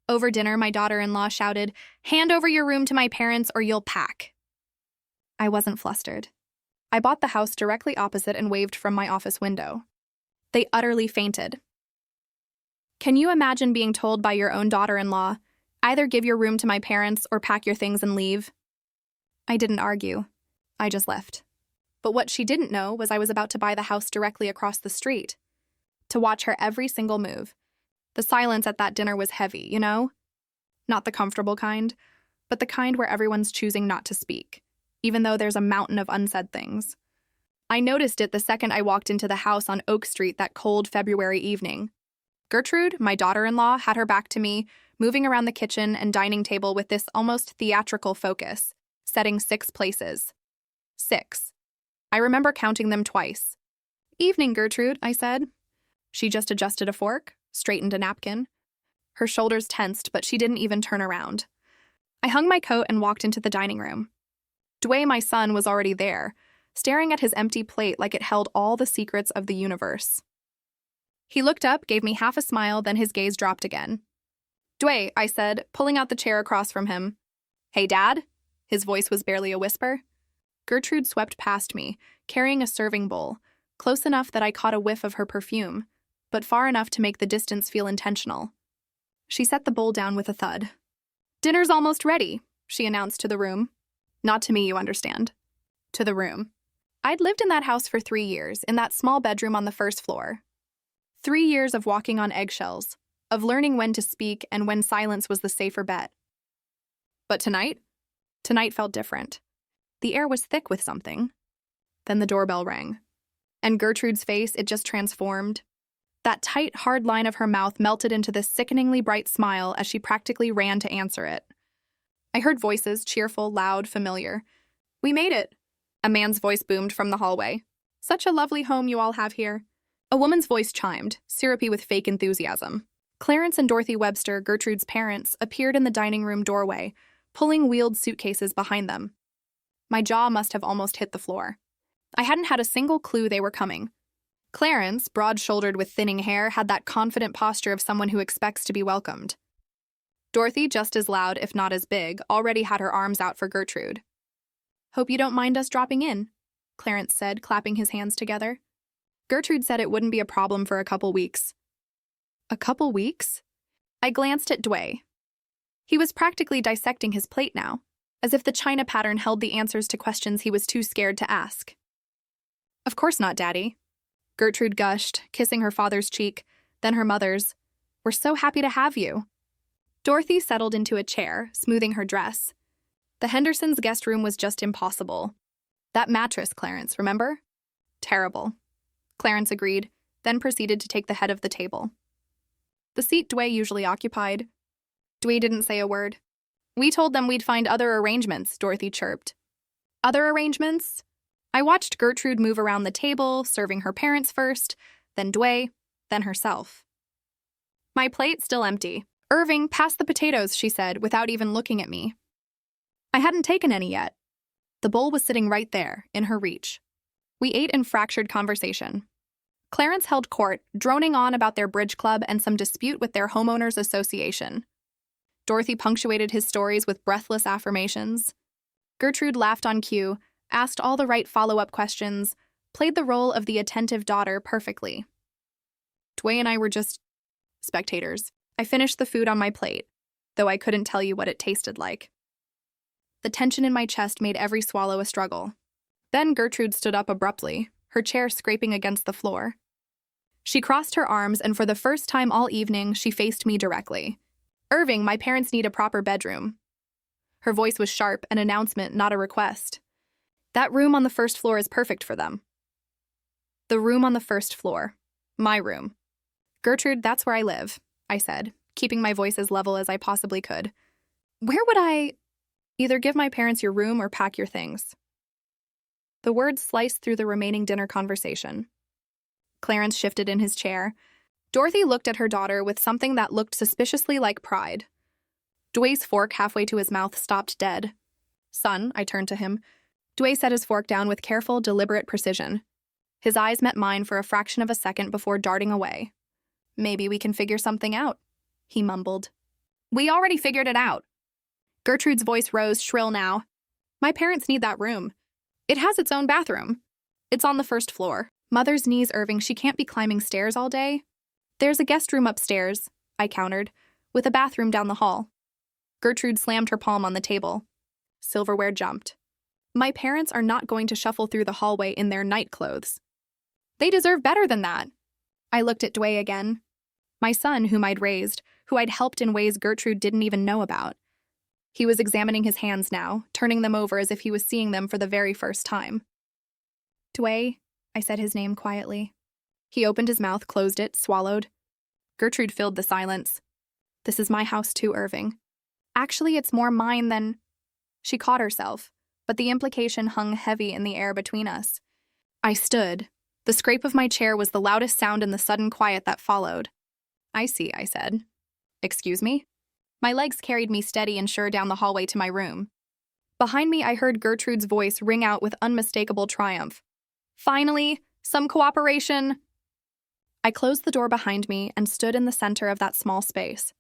Over dinner, my daughter-in-law shouted, "Hand over your room to my parents or you'll pack." I wasn't flustered. I bought the house directly opposite and waved from my office window. They utterly fainted. Can you imagine being told by your own daughter-in-law, either give your room to my parents or pack your things and leave? I didn't argue. I just left. But what she didn't know was I was about to buy the house directly across the street. To watch her every single move. The silence at that dinner was heavy, you know? Not the comfortable kind, but the kind where everyone's choosing not to speak, even though there's a mountain of unsaid things. I noticed it the second I walked into the house on Oak Street that cold February evening. Gertrude, my daughter-in-law, had her back to me, moving around the kitchen and dining table with this almost theatrical focus, setting 6 places. 6. I remember counting them twice. "Evening, Gertrude," I said. She just adjusted a fork, straightened a napkin. Her shoulders tensed, but she didn't even turn around. I hung my coat and walked into the dining room. Dwayne, my son, was already there, staring at his empty plate like it held all the secrets of the universe. He looked up, gave me half a smile, then his gaze dropped again. "Dwayne," I said, pulling out the chair across from him. "Hey, Dad?" His voice was barely a whisper. Gertrude swept past me, carrying a serving bowl, close enough that I caught a whiff of her perfume, but far enough to make the distance feel intentional. She set the bowl down with a thud. "Dinner's almost ready," she announced to the room. Not to me, you understand. To the room. I'd lived in that house for 3 years, in that small bedroom on the first floor. 3 years of walking on eggshells, of learning when to speak and when silence was the safer bet. But tonight felt different. The air was thick with something. Then the doorbell rang. And Gertrude's face, it just transformed. That tight, hard line of her mouth melted into this sickeningly bright smile as she practically ran to answer it. I heard voices, cheerful, loud, familiar. "We made it," a man's voice boomed from the hallway. "Such a lovely home you all have here." A woman's voice chimed, syrupy with fake enthusiasm. Clarence and Dorothy Webster, Gertrude's parents, appeared in the dining room doorway, pulling wheeled suitcases behind them. My jaw must have almost hit the floor. I hadn't had a single clue they were coming. Clarence, broad-shouldered with thinning hair, had that confident posture of someone who expects to be welcomed. Dorothy, just as loud, if not as big, already had her arms out for Gertrude. "Hope you don't mind us dropping in," Clarence said, clapping his hands together. Gertrude said it wouldn't be a problem for a couple weeks. A couple weeks? I glanced at Dwayne. He was practically dissecting his plate now, as if the china pattern held the answers to questions he was too scared to ask. "Of course not, Daddy," Gertrude gushed, kissing her father's cheek, then her mother's. "We're so happy to have you." Dorothy settled into a chair, smoothing her dress. The Hendersons' guest room was just impossible. "That mattress, Clarence, remember?" "Terrible," Clarence agreed, then proceeded to take the head of the table. "The seat Dwayne usually occupied." Dwayne didn't say a word. "We told them we'd find other arrangements," Dorothy chirped. "Other arrangements?" I watched Gertrude move around the table, serving her parents first, then Dwayne, then herself. My plate still empty. "Irving, pass the potatoes," she said, without even looking at me. I hadn't taken any yet. The bowl was sitting right there, in her reach. We ate in fractured conversation. Clarence held court, droning on about their bridge club and some dispute with their homeowners association. Dorothy punctuated his stories with breathless affirmations. Gertrude laughed on cue, asked all the right follow-up questions, played the role of the attentive daughter perfectly. Dwayne and I were just spectators. I finished the food on my plate, though I couldn't tell you what it tasted like. The tension in my chest made every swallow a struggle. Then Gertrude stood up abruptly, her chair scraping against the floor. She crossed her arms, and for the first time all evening, she faced me directly. "Irving, my parents need a proper bedroom." Her voice was sharp, an announcement, not a request. "That room on the first floor is perfect for them." The room on the first floor. My room. "Gertrude, that's where I live," I said, keeping my voice as level as I possibly could. "Where would I—" "Either give my parents your room or pack your things." The words sliced through the remaining dinner conversation. Clarence shifted in his chair. Dorothy looked at her daughter with something that looked suspiciously like pride. Dwayne's fork halfway to his mouth stopped dead. "Son," I turned to him. Dwayne set his fork down with careful, deliberate precision. His eyes met mine for a fraction of a second before darting away. "Maybe we can figure something out," he mumbled. We already figured it out. Gertrude's voice rose shrill now. My parents need that room. It has its own bathroom. It's on the first floor. Mother's knees, Irving, she can't be climbing stairs all day. There's a guest room upstairs, I countered, with a bathroom down the hall. Gertrude slammed her palm on the table. Silverware jumped. My parents are not going to shuffle through the hallway in their night clothes. They deserve better than that. I looked at Dwayne again. My son, whom I'd raised, who I'd helped in ways Gertrude didn't even know about. He was examining his hands now, turning them over as if he was seeing them for the very first time. Dwayne, I said his name quietly. He opened his mouth, closed it, swallowed. Gertrude filled the silence. This is my house too, Irving. Actually, it's more mine than... She caught herself, but the implication hung heavy in the air between us. I stood. The scrape of my chair was the loudest sound in the sudden quiet that followed. I see, I said. Excuse me? My legs carried me steady and sure down the hallway to my room. Behind me, I heard Gertrude's voice ring out with unmistakable triumph. Finally, some cooperation. I closed the door behind me and stood in the center of that small space.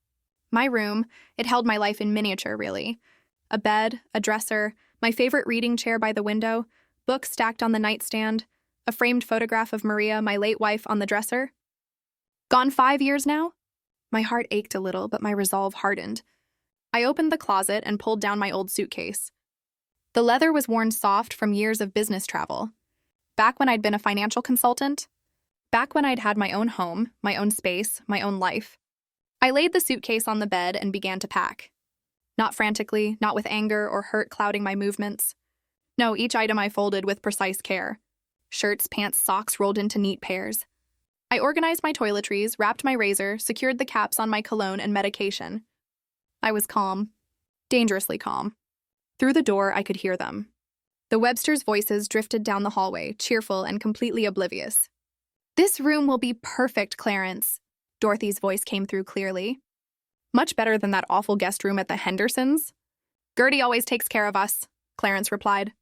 My room, it held my life in miniature, really. A bed, a dresser, my favorite reading chair by the window, books stacked on the nightstand, a framed photograph of Maria, my late wife, on the dresser. Gone 5 years now? My heart ached a little, but my resolve hardened. I opened the closet and pulled down my old suitcase. The leather was worn soft from years of business travel. Back when I'd been a financial consultant. Back when I'd had my own home, my own space, my own life. I laid the suitcase on the bed and began to pack. Not frantically, not with anger or hurt clouding my movements. No, each item I folded with precise care. Shirts, pants, socks rolled into neat pairs. I organized my toiletries, wrapped my razor, secured the caps on my cologne and medication. I was calm. Dangerously calm. Through the door, I could hear them. The Websters' voices drifted down the hallway, cheerful and completely oblivious. This room will be perfect, Clarence. Dorothy's voice came through clearly. Much better than that awful guest room at the Hendersons. Gertie always takes care of us, Clarence replied.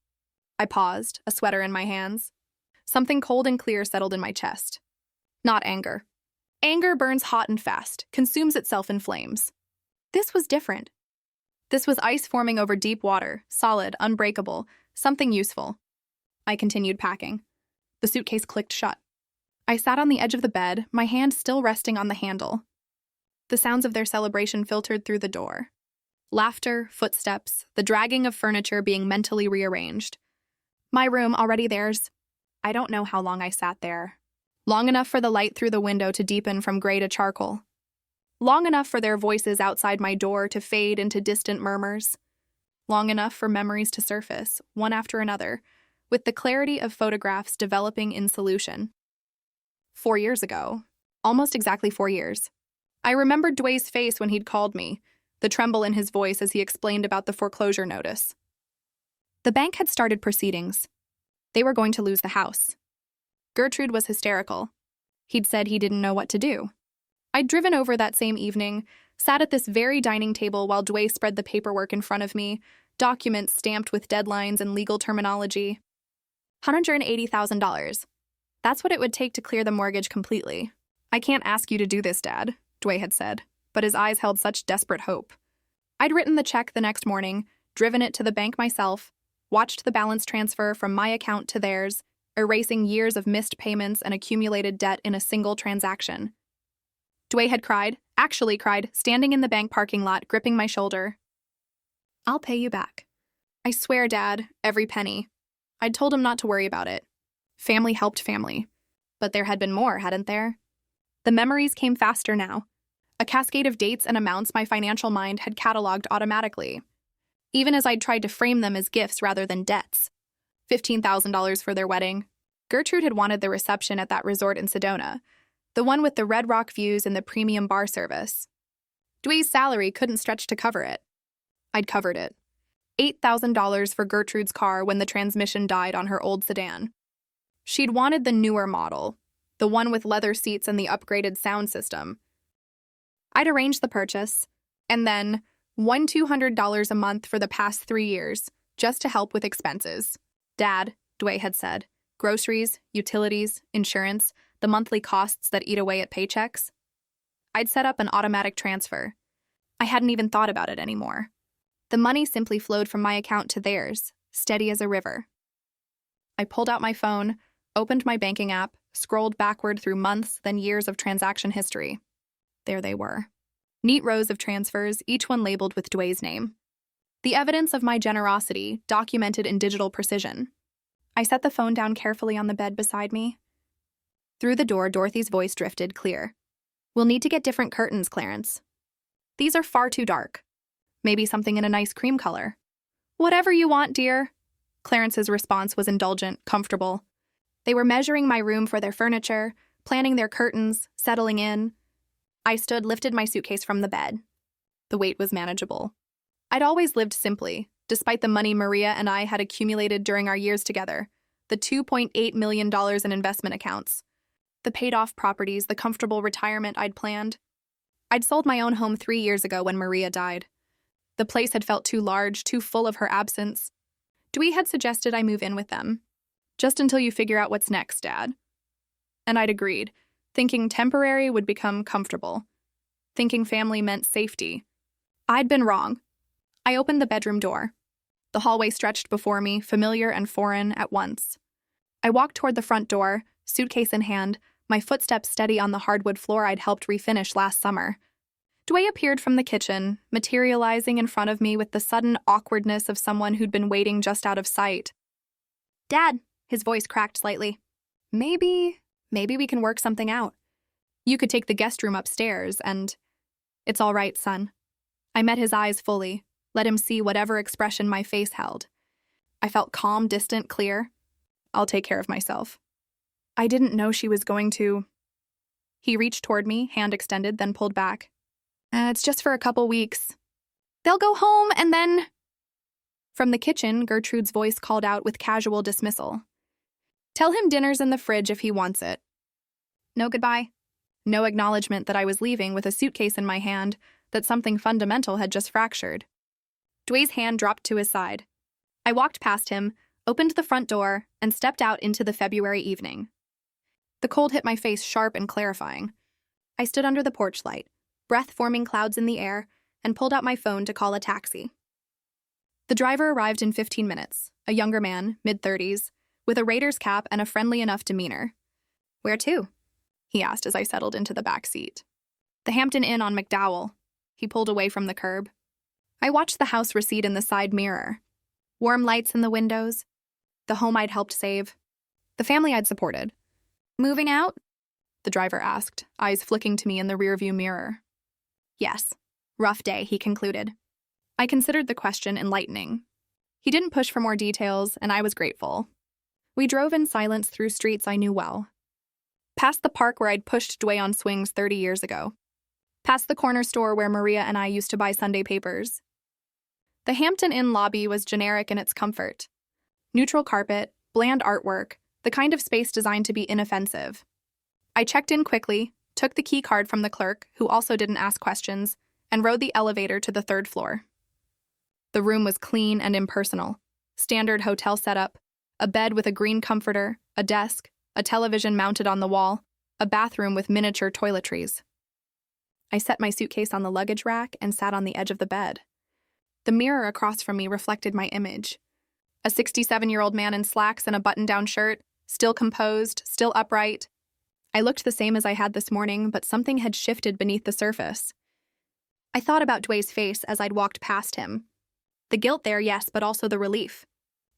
I paused, a sweater in my hands. Something cold and clear settled in my chest. Not anger. Anger burns hot and fast, consumes itself in flames. This was different. This was ice forming over deep water, solid, unbreakable, something useful. I continued packing. The suitcase clicked shut. I sat on the edge of the bed, my hand still resting on the handle. The sounds of their celebration filtered through the door. Laughter, footsteps, the dragging of furniture being mentally rearranged. My room, already theirs. I don't know how long I sat there. Long enough for the light through the window to deepen from gray to charcoal. Long enough for their voices outside my door to fade into distant murmurs. Long enough for memories to surface, one after another, with the clarity of photographs developing in solution. 4 years ago, almost exactly 4 years, I remembered Dwayne's face when he'd called me, the tremble in his voice as he explained about the foreclosure notice. The bank had started proceedings. They were going to lose the house. Gertrude was hysterical. He'd said he didn't know what to do. I'd driven over that same evening, sat at this very dining table while Dwayne spread the paperwork in front of me, documents stamped with deadlines and legal terminology. $180,000. That's what it would take to clear the mortgage completely. I can't ask you to do this, Dad, Dwayne had said, but his eyes held such desperate hope. I'd written the check the next morning, driven it to the bank myself, watched the balance transfer from my account to theirs, erasing years of missed payments and accumulated debt in a single transaction. Dwayne had cried, actually cried, standing in the bank parking lot, gripping my shoulder. I'll pay you back. I swear, Dad, every penny. I'd told him not to worry about it. Family helped family. But there had been more, hadn't there? The memories came faster now. A cascade of dates and amounts my financial mind had cataloged automatically, even as I'd tried to frame them as gifts rather than debts. $15,000 for their wedding. Gertrude had wanted the reception at that resort in Sedona, the one with the Red Rock views and the premium bar service. Dwayne's salary couldn't stretch to cover it. I'd covered it. $8,000 for Gertrude's car when the transmission died on her old sedan. She'd wanted the newer model, the one with leather seats and the upgraded sound system. I'd arranged the purchase, and then $200 a month for the past 3 years, just to help with expenses. Dad, Dwayne had said, groceries, utilities, insurance, the monthly costs that eat away at paychecks. I'd set up an automatic transfer. I hadn't even thought about it anymore. The money simply flowed from my account to theirs, steady as a river. I pulled out my phone, opened my banking app, scrolled backward through months, then years of transaction history. There they were. Neat rows of transfers, each one labeled with Dway's name. The evidence of my generosity, documented in digital precision. I set the phone down carefully on the bed beside me. Through the door, Dorothy's voice drifted clear. "We'll need to get different curtains, Clarence. These are far too dark. Maybe something in a nice cream color." "Whatever you want, dear." Clarence's response was indulgent, comfortable. They were measuring my room for their furniture, planning their curtains, settling in. I stood, lifted my suitcase from the bed. The weight was manageable. I'd always lived simply, despite the money Maria and I had accumulated during our years together, the $2.8 million in investment accounts, the paid-off properties, the comfortable retirement I'd planned. I'd sold my own home 3 years ago when Maria died. The place had felt too large, too full of her absence. Dewey had suggested I move in with them. "Just until you figure out what's next, Dad." And I'd agreed, thinking temporary would become comfortable, thinking family meant safety. I'd been wrong. I opened the bedroom door. The hallway stretched before me, familiar and foreign at once. I walked toward the front door, suitcase in hand, my footsteps steady on the hardwood floor I'd helped refinish last summer. Dway appeared from the kitchen, materializing in front of me with the sudden awkwardness of someone who'd been waiting just out of sight. "Dad," his voice cracked slightly. Maybe we can work something out. You could take the guest room upstairs and..." "It's all right, son." I met his eyes fully, let him see whatever expression my face held. I felt calm, distant, clear. "I'll take care of myself." I didn't know she was going to... He reached toward me, hand extended, then pulled back. It's just for a couple weeks. They'll go home and then..." From the kitchen, Gertrude's voice called out with casual dismissal. "Tell him dinner's in the fridge if he wants it." No goodbye. No acknowledgement that I was leaving with a suitcase in my hand, that something fundamental had just fractured. Dway's hand dropped to his side. I walked past him, opened the front door, and stepped out into the February evening. The cold hit my face sharp and clarifying. I stood under the porch light, breath forming clouds in the air, and pulled out my phone to call a taxi. The driver arrived in 15 minutes, a younger man, mid-30s, with a Raiders cap and a friendly enough demeanor. "Where to?" he asked as I settled into the back seat. "The Hampton Inn on McDowell." He pulled away from the curb. I watched the house recede in the side mirror. Warm lights in the windows. The home I'd helped save. The family I'd supported. "Moving out?" the driver asked, eyes flicking to me in the rearview mirror. "Yes. Rough day," he concluded. I considered the question enlightening. He didn't push for more details, and I was grateful. We drove in silence through streets I knew well. Past the park where I'd pushed Dway on swings 30 years ago. Past the corner store where Maria and I used to buy Sunday papers. The Hampton Inn lobby was generic in its comfort. Neutral carpet, bland artwork, the kind of space designed to be inoffensive. I checked in quickly, took the key card from the clerk, who also didn't ask questions, and rode the elevator to the 3rd floor. The room was clean and impersonal. Standard hotel setup, a bed with a green comforter, a desk, a television mounted on the wall, a bathroom with miniature toiletries. I set my suitcase on the luggage rack and sat on the edge of the bed. The mirror across from me reflected my image. A 67-year-old man in slacks and a button-down shirt, still composed, still upright. I looked the same as I had this morning, but something had shifted beneath the surface. I thought about Dway's face as I'd walked past him. The guilt there, yes, but also the relief.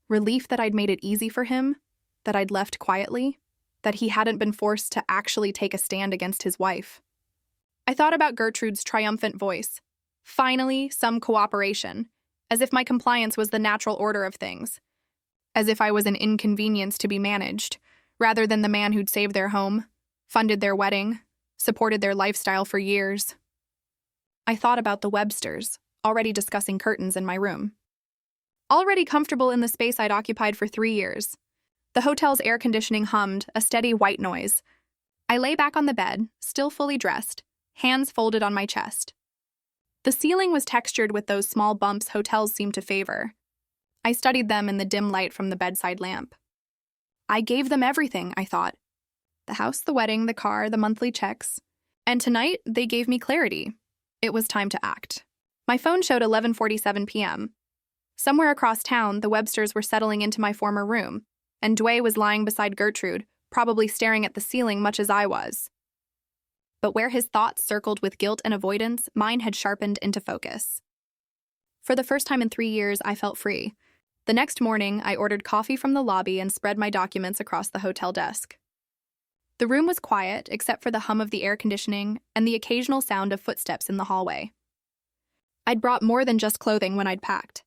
Relief that I'd made it easy for him, that I'd left quietly, that he hadn't been forced to actually take a stand against his wife. I thought about Gertrude's triumphant voice. Finally, some cooperation, as if my compliance was the natural order of things. As if I was an inconvenience to be managed, rather than the man who'd saved their home, funded their wedding, supported their lifestyle for years. I thought about the Websters, already discussing curtains in my room. Already comfortable in the space I'd occupied for 3 years. The hotel's air conditioning hummed, a steady white noise. I lay back on the bed, still fully dressed, hands folded on my chest. The ceiling was textured with those small bumps hotels seem to favor. I studied them in the dim light from the bedside lamp. I gave them everything, I thought. The house, the wedding, the car, the monthly checks. And tonight, they gave me clarity. It was time to act. My phone showed 11:47 p.m. Somewhere across town, the Websters were settling into my former room, and Dway was lying beside Gertrude, probably staring at the ceiling much as I was. But where his thoughts circled with guilt and avoidance, mine had sharpened into focus. For the first time in 3 years, I felt free. The next morning, I ordered coffee from the lobby and spread my documents across the hotel desk. The room was quiet, except for the hum of the air conditioning and the occasional sound of footsteps in the hallway. I'd brought more than just clothing when I'd packed.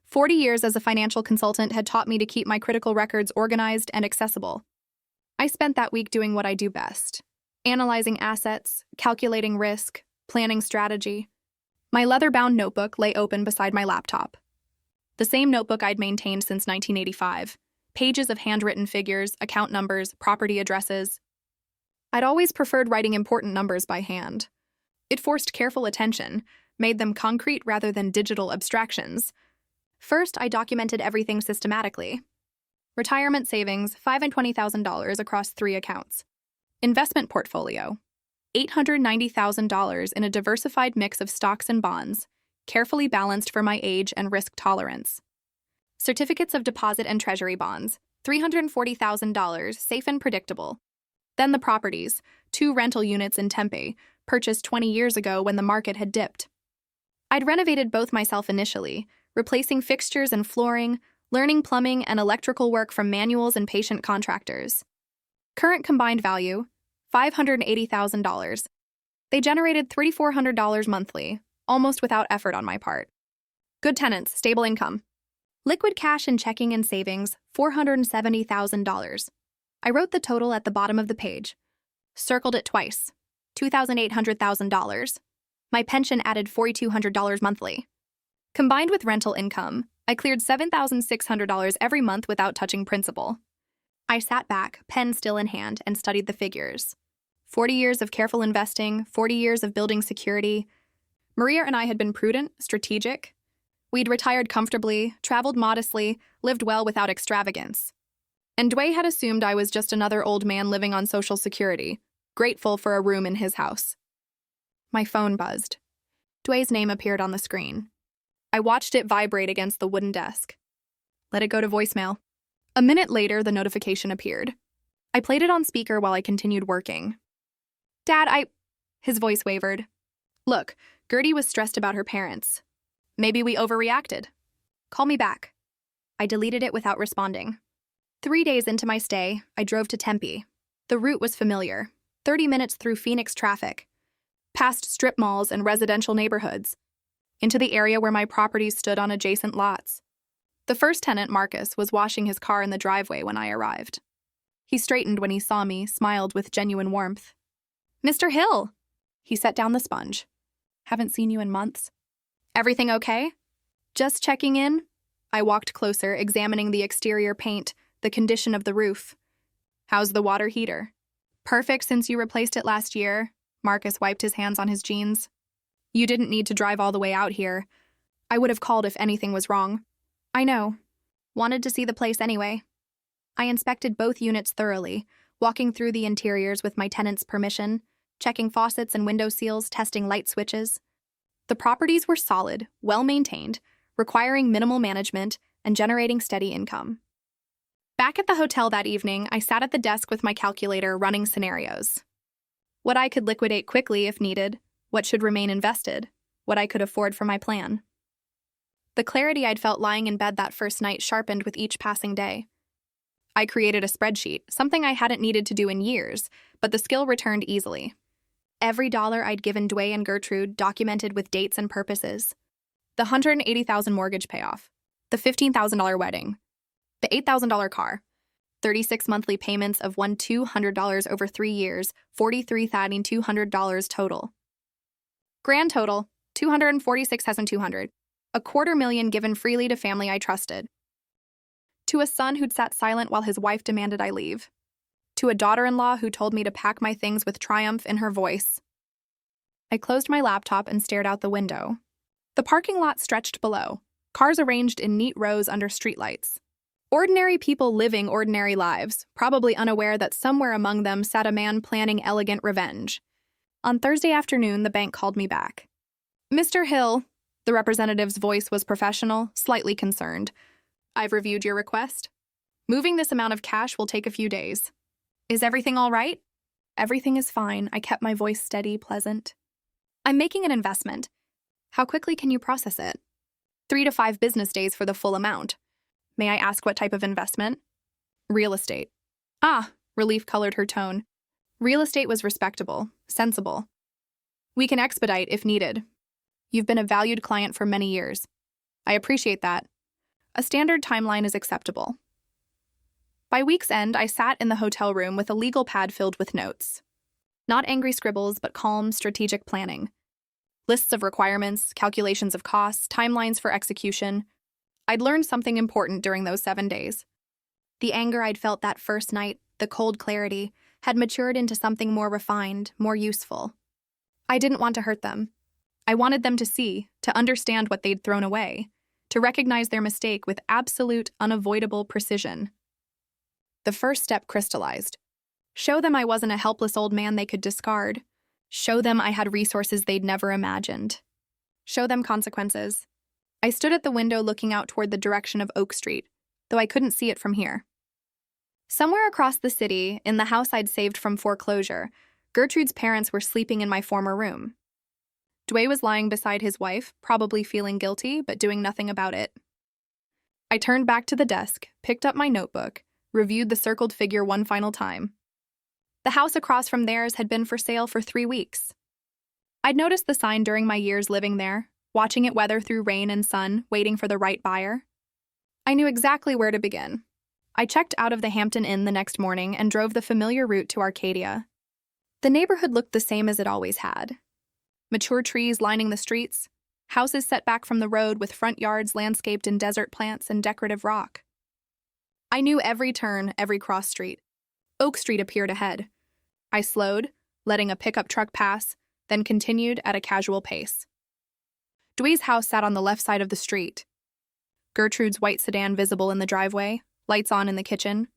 40 years as a financial consultant had taught me to keep my critical records organized and accessible. I spent that week doing what I do best: analyzing assets, calculating risk, planning strategy. My leather-bound notebook lay open beside my laptop. The same notebook I'd maintained since 1985. Pages of handwritten figures, account numbers, property addresses. I'd always preferred writing important numbers by hand. It forced careful attention, made them concrete rather than digital abstractions. First, I documented everything systematically. Retirement savings, $5,000 and $20,000 across 3 accounts. Investment portfolio, $890,000 in a diversified mix of stocks and bonds, carefully balanced for my age and risk tolerance. Certificates of deposit and treasury bonds, $340,000, safe and predictable. Then the properties, 2 rental units in Tempe, purchased 20 years ago when the market had dipped. I'd renovated both myself initially, replacing fixtures and flooring, learning plumbing and electrical work from manuals and patient contractors. Current combined value, $580,000. They generated $3,400 monthly, almost without effort on my part. Good tenants, stable income. Liquid cash and checking and savings, $470,000. I wrote the total at the bottom of the page. Circled it twice. $2,800,000. My pension added $4,200 monthly. Combined with rental income, I cleared $7,600 every month without touching principal. I sat back, pen still in hand, and studied the figures. 40 years of careful investing, 40 years of building security. Maria and I had been prudent, strategic. We'd retired comfortably, traveled modestly, lived well without extravagance. And Dway had assumed I was just another old man living on Social Security, grateful for a room in his house. My phone buzzed. Dway's name appeared on the screen. I watched it vibrate against the wooden desk. Let it go to voicemail. A minute later, the notification appeared. I played it on speaker while I continued working. Dad, His voice wavered. Look, Gertie was stressed about her parents. Maybe we overreacted. Call me back. I deleted it without responding. 3 days into my stay, I drove to Tempe. The route was familiar. 30 minutes through Phoenix traffic, past strip malls and residential neighborhoods, into the area where my properties stood on adjacent lots. The first tenant, Marcus, was washing his car in the driveway when I arrived. He straightened when he saw me, smiled with genuine warmth. Mr. Hill! He set down the sponge. Haven't seen you in months. Everything okay? Just checking in. I walked closer, examining the exterior paint, the condition of the roof. How's the water heater? Perfect since you replaced it last year. Marcus wiped his hands on his jeans. You didn't need to drive all the way out here. I would have called if anything was wrong. I know. Wanted to see the place anyway. I inspected both units thoroughly, walking through the interiors with my tenant's permission, checking faucets and window seals, testing light switches. The properties were solid, well-maintained, requiring minimal management and generating steady income. Back at the hotel that evening, I sat at the desk with my calculator running scenarios. What I could liquidate quickly if needed, what should remain invested, what I could afford for my plan. The clarity I'd felt lying in bed that first night sharpened with each passing day. I created a spreadsheet, something I hadn't needed to do in years, but the skill returned easily. Every dollar I'd given Dway and Gertrude documented with dates and purposes. The $180,000 mortgage payoff, the $15,000 wedding, the $8,000 car, 36 monthly payments of $200 over 3 years, $43,200 total. Grand total, $246,200, $250,000 given freely to family I trusted. To a son who'd sat silent while his wife demanded I leave. To a daughter-in-law who told me to pack my things with triumph in her voice. I closed my laptop and stared out the window. The parking lot stretched below, cars arranged in neat rows under streetlights. Ordinary people living ordinary lives, probably unaware that somewhere among them sat a man planning elegant revenge. On Thursday afternoon, the bank called me back. Mr. Hill, The representative's voice was professional, slightly concerned. I've reviewed your request. Moving this amount of cash will take a few days. Is everything all right? Everything is fine. I kept my voice steady, pleasant. I'm making an investment. How quickly can you process it? 3 to 5 business days for the full amount. May I ask what type of investment? Real estate. Ah, relief colored her tone. Real estate was respectable, sensible. We can expedite if needed. You've been a valued client for many years. I appreciate that. A standard timeline is acceptable. By week's end, I sat in the hotel room with a legal pad filled with notes. Not angry scribbles, but calm, strategic planning. Lists of requirements, calculations of costs, timelines for execution. I'd learned something important during those 7 days. The anger I'd felt that first night, the cold clarity, had matured into something more refined, more useful. I didn't want to hurt them. I wanted them to see, to understand what they'd thrown away, to recognize their mistake with absolute, unavoidable precision. The first step crystallized. Show them I wasn't a helpless old man they could discard. Show them I had resources they'd never imagined. Show them consequences. I stood at the window looking out toward the direction of Oak Street, though I couldn't see it from here. Somewhere across the city, in the house I'd saved from foreclosure, Gertrude's parents were sleeping in my former room. Dwayne was lying beside his wife, probably feeling guilty, but doing nothing about it. I turned back to the desk, picked up my notebook, reviewed the circled figure one final time. The house across from theirs had been for sale for 3 weeks. I'd noticed the sign during my years living there, watching it weather through rain and sun, waiting for the right buyer. I knew exactly where to begin. I checked out of the Hampton Inn the next morning and drove the familiar route to Arcadia. The neighborhood looked the same as it always had. Mature trees lining the streets, houses set back from the road with front yards landscaped in desert plants and decorative rock. I knew every turn, every cross street. Oak Street appeared ahead. I slowed, letting a pickup truck pass, then continued at a casual pace. Dwayne's house sat on the left side of the street. Gertrude's white sedan visible in the driveway, lights on in the kitchen.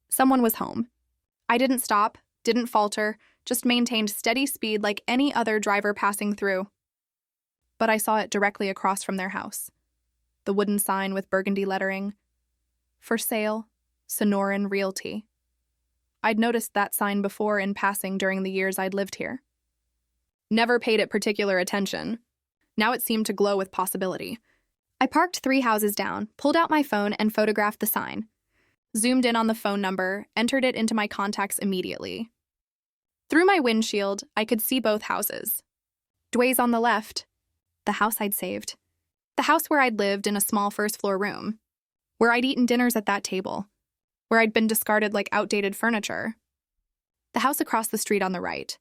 Someone was home. I didn't stop, didn't falter, just maintained steady speed like any other driver passing through. But I saw it directly across from their house. The wooden sign with burgundy lettering. For sale, Sonoran Realty. I'd noticed that sign before in passing during the years I'd lived here. Never paid it particular attention. Now it seemed to glow with possibility. I parked 3 houses down, pulled out my phone, and photographed the sign. Zoomed in on the phone number, entered it into my contacts immediately. Through my windshield, I could see both houses. Dwayne's on the left, the house I'd saved. The house where I'd lived in a small first-floor room. Where I'd eaten dinners at that table. Where I'd been discarded like outdated furniture. The house across the street on the right.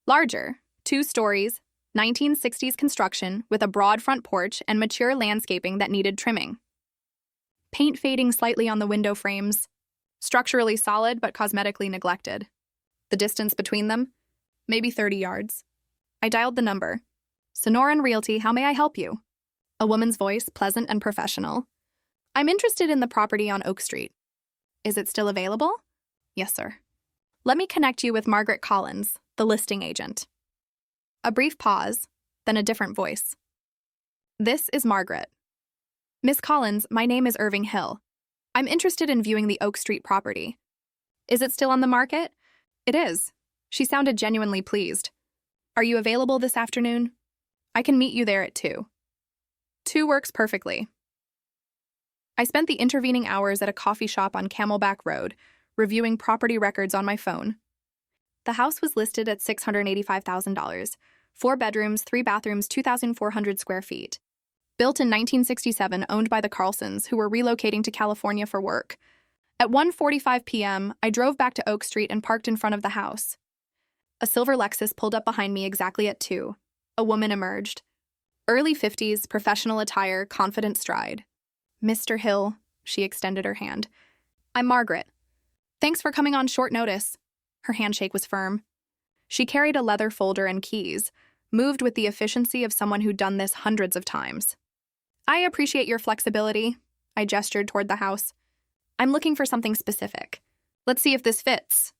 Larger, 2 stories, 1960s construction with a broad front porch and mature landscaping that needed trimming. Paint fading slightly on the window frames. Structurally solid but cosmetically neglected. The distance between them? Maybe 30 yards. I dialed the number. Sonoran Realty, how may I help you? A woman's voice, pleasant and professional. I'm interested in the property on Oak Street. Is it still available? Yes, sir. Let me connect you with Margaret Collins, the listing agent. A brief pause, then a different voice. This is Margaret. Miss Collins, my name is Irving Hill. I'm interested in viewing the Oak Street property. Is it still on the market? It is. She sounded genuinely pleased. Are you available this afternoon? I can meet you there at 2. 2 works perfectly. I spent the intervening hours at a coffee shop on Camelback Road, reviewing property records on my phone. The house was listed at $685,000, 4 bedrooms, 3 bathrooms, 2,400 square feet. Built in 1967, owned by the Carlsons, who were relocating to California for work. At 1:45 p.m., I drove back to Oak Street and parked in front of the house. A silver Lexus pulled up behind me exactly at 2. A woman emerged. Early 50s, professional attire, confident stride. Mr. Hill, she extended her hand. I'm Margaret. Thanks for coming on short notice. Her handshake was firm. She carried a leather folder and keys, moved with the efficiency of someone who'd done this hundreds of times. I appreciate your flexibility. I gestured toward the house. I'm looking for something specific. Let's see if this fits.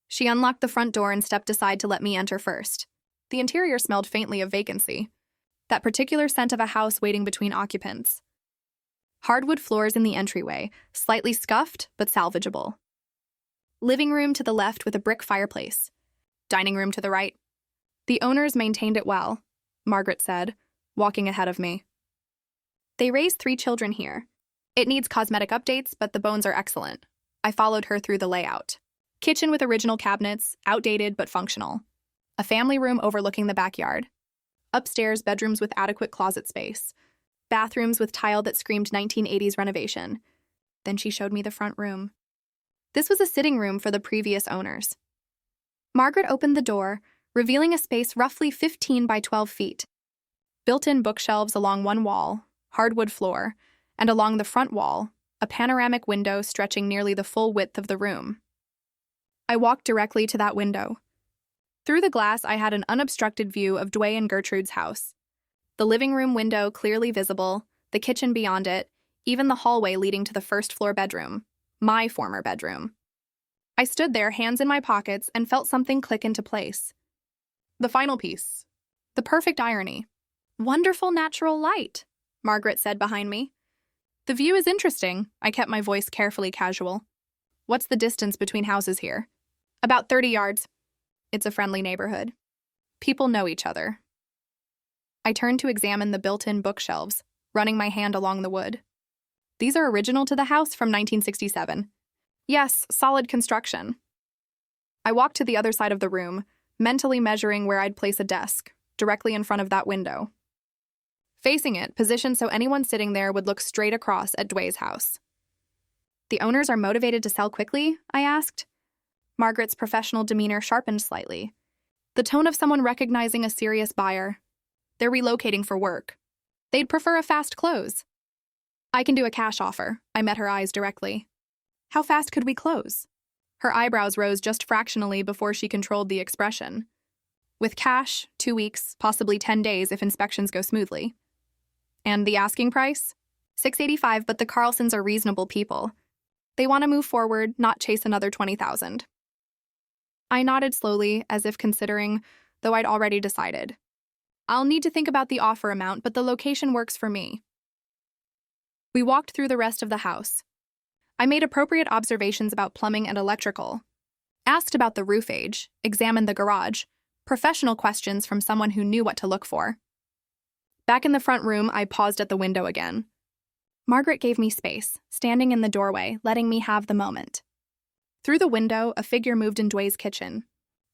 She unlocked the front door and stepped aside to let me enter first. The interior smelled faintly of vacancy. that particular scent of a house waiting between occupants. Hardwood floors in the entryway, slightly scuffed but salvageable. Living room to the left with a brick fireplace. Dining room to the right. The owners maintained it well, Margaret said, walking ahead of me. They raised 3 children here. It needs cosmetic updates, but the bones are excellent. I followed her through the layout. Kitchen with original cabinets, outdated but functional. A family room overlooking the backyard. Upstairs, bedrooms with adequate closet space. Bathrooms with tile that screamed 1980s renovation. Then she showed me the front room. This was a sitting room for the previous owners. Margaret opened the door, revealing a space roughly 15 by 12 feet. Built-in bookshelves along one wall, hardwood floor, and along the front wall, a panoramic window stretching nearly the full width of the room. I walked directly to that window. Through the glass, I had an unobstructed view of Dwayne and Gertrude's house. The living room window clearly visible, the kitchen beyond it, even the hallway leading to the first-floor bedroom, my former bedroom. I stood there, hands in my pockets, and felt something click into place. The final piece. The perfect irony. Wonderful natural light, Margaret said behind me. The view is interesting. I kept my voice carefully casual. What's the distance between houses here? About 30 yards. It's a friendly neighborhood. People know each other. I turned to examine the built-in bookshelves, running my hand along the wood. These are original to the house from 1967. Yes, solid construction. I walked to the other side of the room, mentally measuring where I'd place a desk, directly in front of that window. Facing it, positioned so anyone sitting there would look straight across at Dwayne's house. The owners are motivated to sell quickly? I asked. Margaret's professional demeanor sharpened slightly. The tone of someone recognizing a serious buyer. They're relocating for work. They'd prefer a fast close. I can do a cash offer. I met her eyes directly. How fast could we close? Her eyebrows rose just fractionally before she controlled the expression. With cash, 2 weeks, possibly 10 days if inspections go smoothly. And the asking price? $685, but the Carlsons are reasonable people. They want to move forward, not chase another $20,000. I nodded slowly, as if considering, though I'd already decided. I'll need to think about the offer amount, but the location works for me. We walked through the rest of the house. I made appropriate observations about plumbing and electrical, asked about the roof age, examined the garage, professional questions from someone who knew what to look for. Back in the front room, I paused at the window again. Margaret gave me space, standing in the doorway, letting me have the moment. Through the window, a figure moved in Dwayne's kitchen.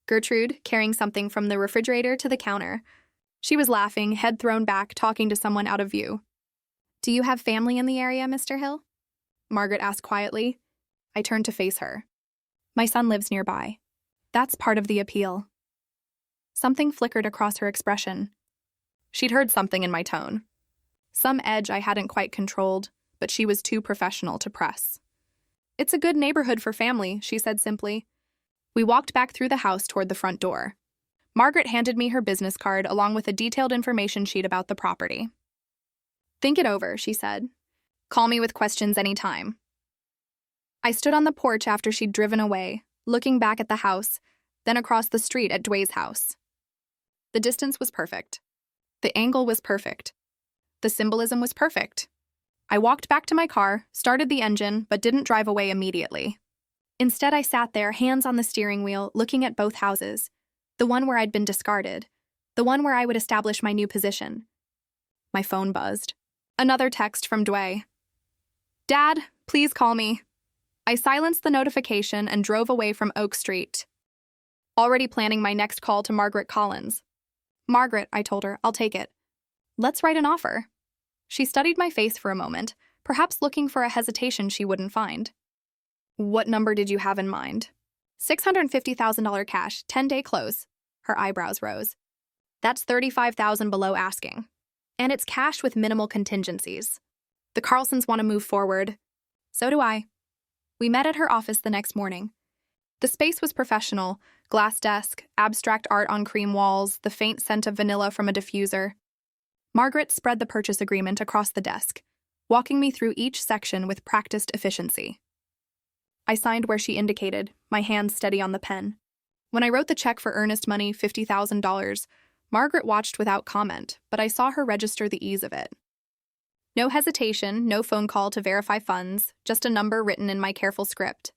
Gertrude, carrying something from the refrigerator to the counter. She was laughing, head thrown back, talking to someone out of view. Do you have family in the area, Mr. Hill? Margaret asked quietly. I turned to face her. My son lives nearby. That's part of the appeal. Something flickered across her expression. She'd heard something in my tone. Some edge I hadn't quite controlled, but she was too professional to press. It's a good neighborhood for family, she said simply. We walked back through the house toward the front door. Margaret handed me her business card along with a detailed information sheet about the property. Think it over, she said. Call me with questions anytime. I stood on the porch after she'd driven away, looking back at the house, then across the street at Dwayne's house. The distance was perfect. The angle was perfect. The symbolism was perfect. I walked back to my car, started the engine, but didn't drive away immediately. Instead, I sat there, hands on the steering wheel, looking at both houses. The one where I'd been discarded. The one where I would establish my new position. My phone buzzed. Another text from Dwayne. Dad, please call me. I silenced the notification and drove away from Oak Street, already planning my next call to Margaret Collins. Margaret, I told her, I'll take it. Let's write an offer. She studied my face for a moment, perhaps looking for a hesitation she wouldn't find. What number did you have in mind? $650,000 cash, 10-day close. Her eyebrows rose. That's $35,000 below asking. And it's cash with minimal contingencies. The Carlsons want to move forward. So do I. We met at her office the next morning. The space was professional, glass desk, abstract art on cream walls, the faint scent of vanilla from a diffuser. Margaret spread the purchase agreement across the desk, walking me through each section with practiced efficiency. I signed where she indicated, my hand steady on the pen. When I wrote the check for earnest money, $50,000, Margaret watched without comment, but I saw her register the ease of it. No hesitation, no phone call to verify funds, just a number written in my careful script.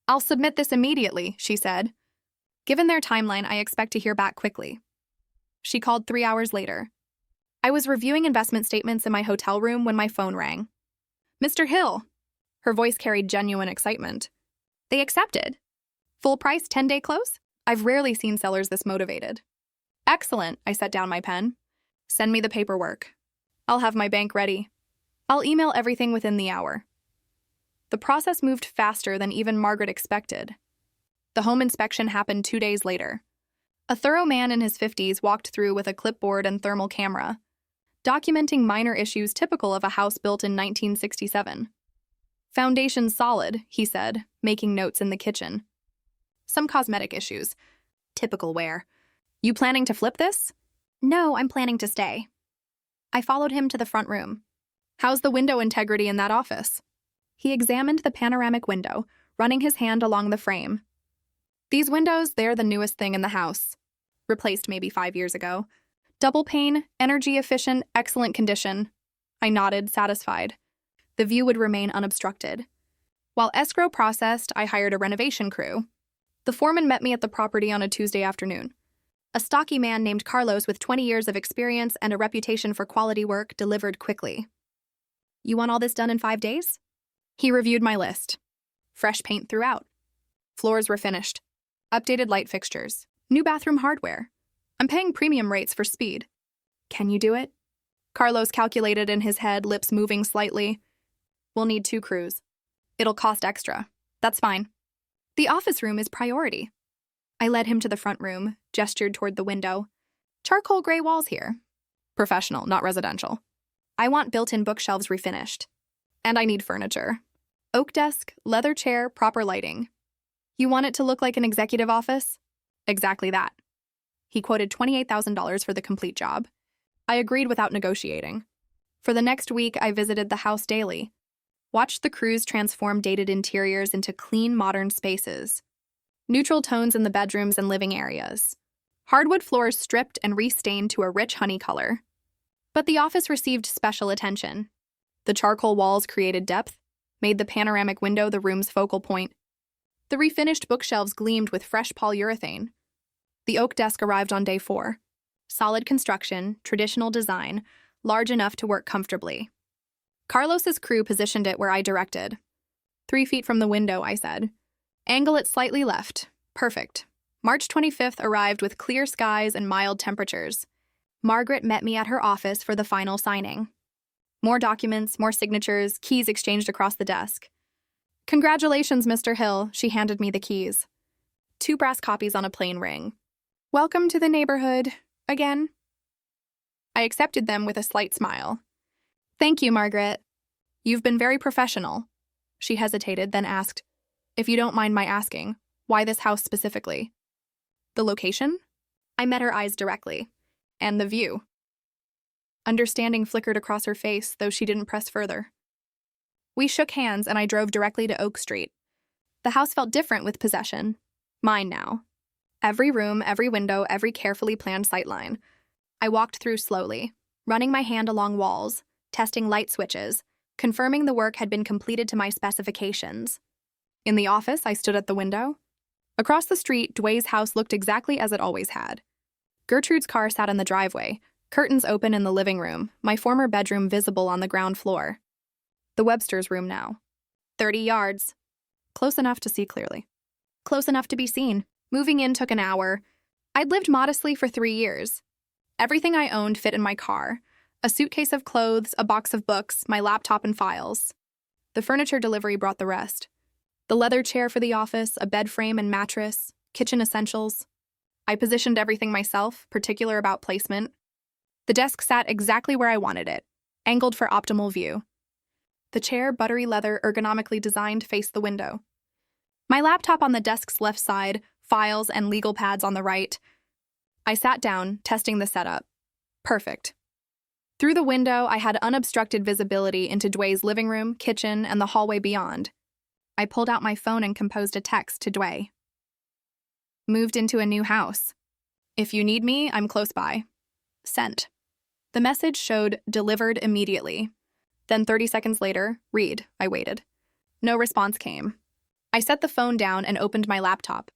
"I'll submit this immediately," she said. Given their timeline, I expect to hear back quickly. She called 3 hours later. I was reviewing investment statements in my hotel room when my phone rang. "Mr. Hill." Her voice carried genuine excitement. "They accepted. Full price 10-day close? I've rarely seen sellers this motivated." "Excellent," I set down my pen. "Send me the paperwork. I'll have my bank ready. I'll email everything within the hour." The process moved faster than even Margaret expected. The home inspection happened 2 days later. A thorough man in his 50s walked through with a clipboard and thermal camera, documenting minor issues typical of a house built in 1967. "Foundation's solid," he said, making notes in the kitchen. "Some cosmetic issues. Typical wear. You planning to flip this?" "No, I'm planning to stay." I followed him to the front room. "How's the window integrity in that office?" He examined the panoramic window, running his hand along the frame. "These windows, they're the newest thing in the house. Replaced maybe 5 years ago. Double pane, energy efficient, excellent condition." I nodded, satisfied. The view would remain unobstructed. While escrow processed, I hired a renovation crew. The foreman met me at the property on a Tuesday afternoon. A stocky man named Carlos with 20 years of experience and a reputation for quality work delivered quickly. "You want all this done in 5 days?" He reviewed my list. Fresh paint throughout. Floors were finished. Updated light fixtures. New bathroom hardware. I'm paying premium rates for speed. "Can you do it?" Carlos calculated in his head, lips moving slightly. "We'll need 2 crews. It'll cost extra. That's fine. The office room is priority." I led him to the front room, gestured toward the window. "Charcoal gray walls here. Professional, not residential. I want built-in bookshelves refinished. And I need furniture. Oak desk, leather chair, proper lighting. You want it to look like an executive office?" "Exactly that." He quoted $28,000 for the complete job. I agreed without negotiating. For the next week, I visited the house daily. Watched the crews transform dated interiors into clean, modern spaces. Neutral tones in the bedrooms and living areas. Hardwood floors stripped and restained to a rich honey color. But the office received special attention. The charcoal walls created depth, made the panoramic window the room's focal point. The refinished bookshelves gleamed with fresh polyurethane. The oak desk arrived on day 4. Solid construction, traditional design, large enough to work comfortably. Carlos's crew positioned it where I directed. 3 feet from the window, I said. "Angle it slightly left. Perfect." March 25th arrived with clear skies and mild temperatures. Margaret met me at her office for the final signing. More documents, more signatures, keys exchanged across the desk. "Congratulations, Mr. Hill," she handed me the keys. 2 brass copies on a plain ring. "Welcome to the neighborhood, again." I accepted them with a slight smile. "Thank you, Margaret. You've been very professional." She hesitated, then asked, "If you don't mind my asking, why this house specifically?" "The location?" I met her eyes directly. "And the view." Understanding flickered across her face, though she didn't press further. We shook hands, and I drove directly to Oak Street. The house felt different with possession. Mine now. Every room, every window, every carefully planned sightline. I walked through slowly, running my hand along walls, testing light switches, confirming the work had been completed to my specifications. In the office, I stood at the window. Across the street, Dway's house looked exactly as it always had. Gertrude's car sat in the driveway, curtains open in the living room, my former bedroom visible on the ground floor. The Webster's room now. 30 yards. Close enough to see clearly. Close enough to be seen. Moving in took an hour. I'd lived modestly for 3 years. Everything I owned fit in my car. A suitcase of clothes, a box of books, my laptop and files. The furniture delivery brought the rest. The leather chair for the office, a bed frame and mattress, kitchen essentials. I positioned everything myself, particular about placement. The desk sat exactly where I wanted it, angled for optimal view. The chair, buttery leather, ergonomically designed, faced the window. My laptop on the desk's left side, files and legal pads on the right. I sat down, testing the setup. Perfect. Through the window, I had unobstructed visibility into Dway's living room, kitchen, and the hallway beyond. I pulled out my phone and composed a text to Dway. "Moved into a new house. If you need me, I'm close by. Sent. The message showed delivered immediately. Then 30 seconds later, read. I waited. No response came. I set the phone down and opened my laptop.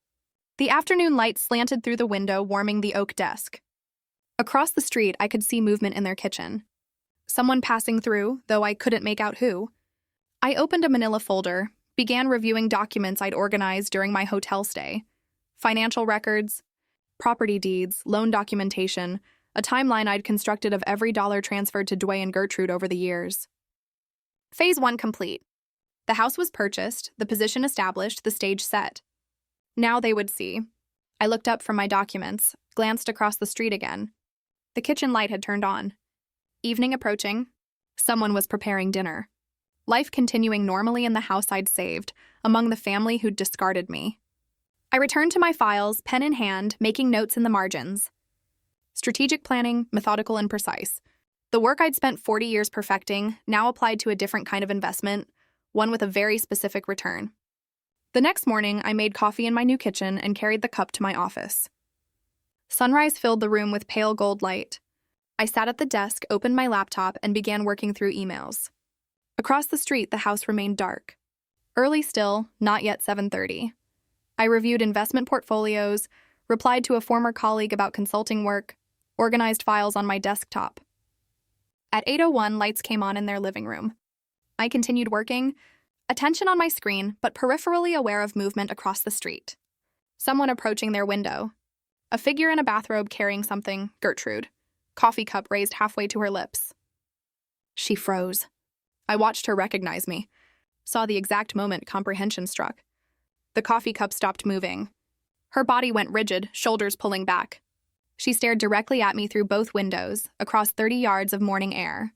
The afternoon light slanted through the window, warming the oak desk. Across the street, I could see movement in their kitchen. Someone passing through, though I couldn't make out who. I opened a manila folder, began reviewing documents I'd organized during my hotel stay. Financial records, property deeds, loan documentation, a timeline I'd constructed of every dollar transferred to Dwayne and Gertrude over the years. Phase 1 complete. The house was purchased, the position established, the stage set. Now they would see. I looked up from my documents, glanced across the street again. The kitchen light had turned on. Evening approaching. Someone was preparing dinner. Life continuing normally in the house I'd saved, among the family who'd discarded me. I returned to my files, pen in hand, making notes in the margins. Strategic planning, methodical and precise. The work I'd spent 40 years perfecting now applied to a different kind of investment, one with a very specific return. The next morning, I made coffee in my new kitchen and carried the cup to my office. Sunrise filled the room with pale gold light. I sat at the desk, opened my laptop, and began working through emails. Across the street, the house remained dark. Early still, not yet 7:30. I reviewed investment portfolios, replied to a former colleague about consulting work, organized files on my desktop. At 8:01, lights came on in their living room. I continued working, attention on my screen, but peripherally aware of movement across the street. Someone approaching their window. A figure in a bathrobe carrying something, Gertrude. Coffee cup raised halfway to her lips. She froze. I watched her recognize me. Saw the exact moment comprehension struck. The coffee cup stopped moving. Her body went rigid, shoulders pulling back. She stared directly at me through both windows, across 30 yards of morning air.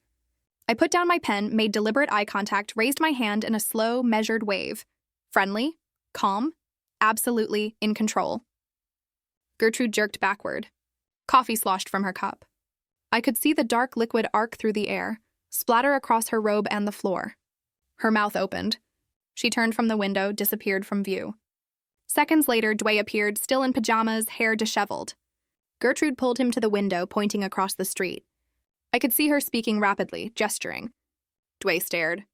I put down my pen, made deliberate eye contact, raised my hand in a slow, measured wave. Friendly, calm, absolutely in control. Gertrude jerked backward. Coffee sloshed from her cup. I could see the dark liquid arc through the air, splatter across her robe and the floor. Her mouth opened. She turned from the window, disappeared from view. Seconds later, Dwayne appeared, still in pajamas, hair disheveled. Gertrude pulled him to the window, pointing across the street. I could see her speaking rapidly, gesturing. Dwayne stared.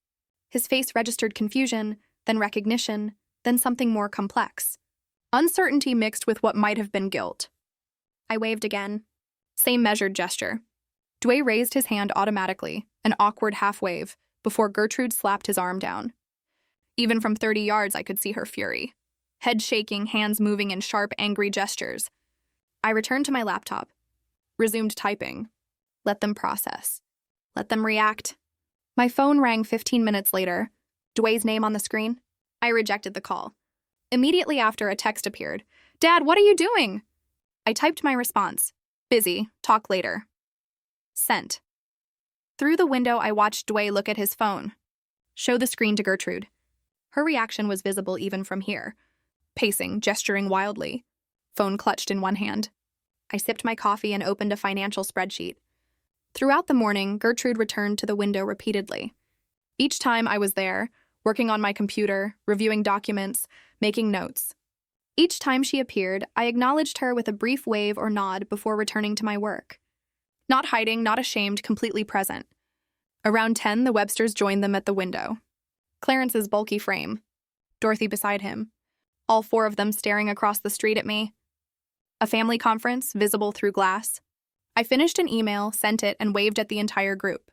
His face registered confusion, then recognition, then something more complex. Uncertainty mixed with what might have been guilt. I waved again. Same measured gesture. Dwayne raised his hand automatically, an awkward half-wave, before Gertrude slapped his arm down. Even from 30 yards, I could see her fury. Head shaking, hands moving in sharp, angry gestures. I returned to my laptop. Resumed typing. Let them process. Let them react. My phone rang 15 minutes later. Dwayne's name on the screen. I rejected the call. Immediately after, a text appeared. Dad, what are you doing? I typed my response. Busy. Talk later. Sent. Through the window, I watched Dwayne look at his phone. Show the screen to Gertrude. Her reaction was visible even from here. Pacing, gesturing wildly. Phone clutched in one hand. I sipped my coffee and opened a financial spreadsheet. Throughout the morning, Gertrude returned to the window repeatedly. Each time I was there, working on my computer, reviewing documents, making notes. Each time she appeared, I acknowledged her with a brief wave or nod before returning to my work. Not hiding, not ashamed, completely present. Around 10, the Websters joined them at the window. Clarence's bulky frame. Dorothy beside him. All four of them staring across the street at me. A family conference, visible through glass. I finished an email, sent it, and waved at the entire group.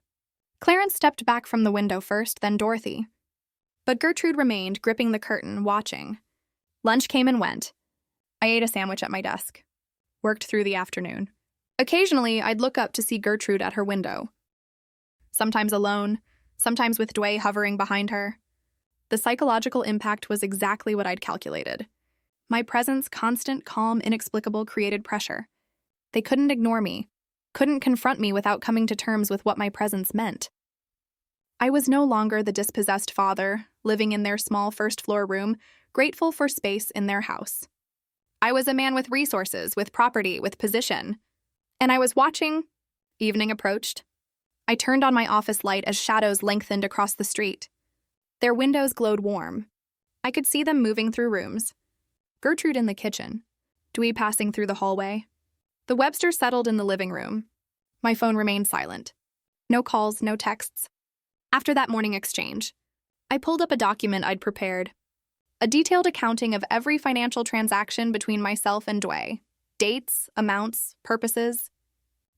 Clarence stepped back from the window first, then Dorothy. But Gertrude remained, gripping the curtain, watching. Lunch came and went. I ate a sandwich at my desk. Worked through the afternoon. Occasionally, I'd look up to see Gertrude at her window. Sometimes alone, sometimes with Dwayne hovering behind her. The psychological impact was exactly what I'd calculated. My presence, constant, calm, inexplicable, created pressure. They couldn't ignore me, couldn't confront me without coming to terms with what my presence meant. I was no longer the dispossessed father, living in their small first-floor room, grateful for space in their house. I was a man with resources, with property, with position. And I was watching. Evening approached. I turned on my office light as shadows lengthened across the street. Their windows glowed warm. I could see them moving through rooms. Gertrude in the kitchen. Dwee passing through the hallway. The Websters settled in the living room. My phone remained silent. No calls, no texts. After that morning exchange, I pulled up a document I'd prepared. A detailed accounting of every financial transaction between myself and Dway. Dates, amounts, purposes.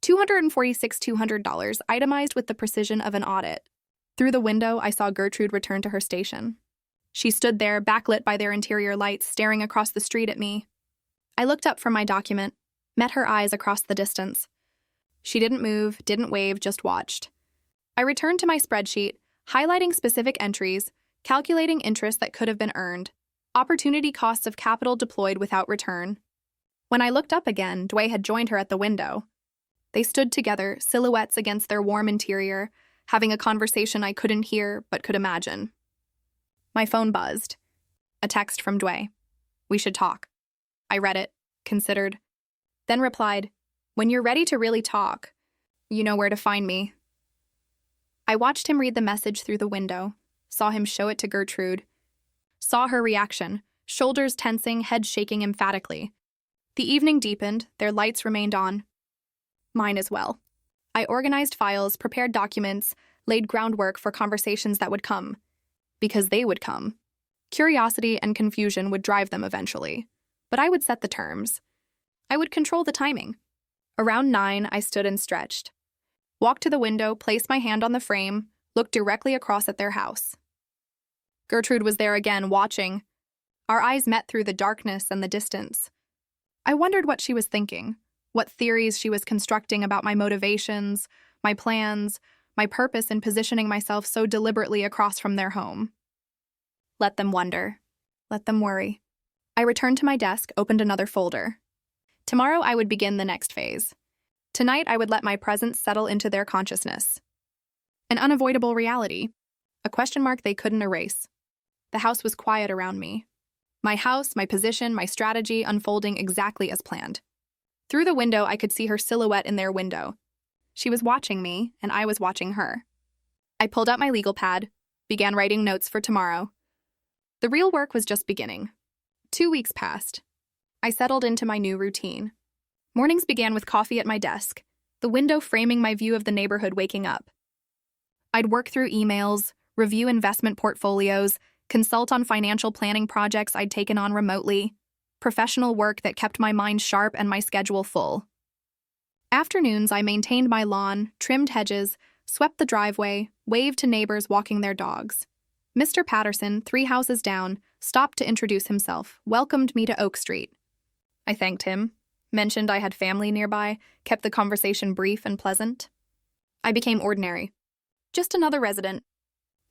$246,200 itemized with the precision of an audit. Through the window, I saw Gertrude return to her station. She stood there, backlit by their interior lights, staring across the street at me. I looked up from my document, met her eyes across the distance. She didn't move, didn't wave, just watched. I returned to my spreadsheet, highlighting specific entries, calculating interest that could have been earned, opportunity costs of capital deployed without return. When I looked up again, Dway had joined her at the window. They stood together, silhouettes against their warm interior, having a conversation I couldn't hear but could imagine. My phone buzzed. A text from Dway. We should talk. I read it, considered, then replied, when you're ready to really talk, you know where to find me. I watched him read the message through the window, saw him show it to Gertrude, saw her reaction, shoulders tensing, head shaking emphatically. The evening deepened, their lights remained on. Mine as well. I organized files, prepared documents, laid groundwork for conversations that would come. Because they would come. Curiosity and confusion would drive them eventually. But I would set the terms. I would control the timing. Around 9, I stood and stretched. Walked to the window, placed my hand on the frame, looked directly across at their house. Gertrude was there again, watching. Our eyes met through the darkness and the distance. I wondered what she was thinking, what theories she was constructing about my motivations, my plans, my purpose in positioning myself so deliberately across from their home. Let them wonder. Let them worry. I returned to my desk, opened another folder. Tomorrow I would begin the next phase. Tonight I would let my presence settle into their consciousness. An unavoidable reality. A question mark they couldn't erase. The house was quiet around me. My house, my position, my strategy unfolding exactly as planned. Through the window I could see her silhouette in their window. She was watching me, and I was watching her. I pulled out my legal pad, began writing notes for tomorrow. The real work was just beginning. 2 weeks passed. I settled into my new routine. Mornings began with coffee at my desk, the window framing my view of the neighborhood waking up. I'd work through emails, review investment portfolios, consult on financial planning projects I'd taken on remotely, professional work that kept my mind sharp and my schedule full. Afternoons, I maintained my lawn, trimmed hedges, swept the driveway, waved to neighbors walking their dogs. Mr. Patterson, 3 houses down, stopped to introduce himself, welcomed me to Oak Street. I thanked him, mentioned I had family nearby, kept the conversation brief and pleasant. I became ordinary. Just another resident.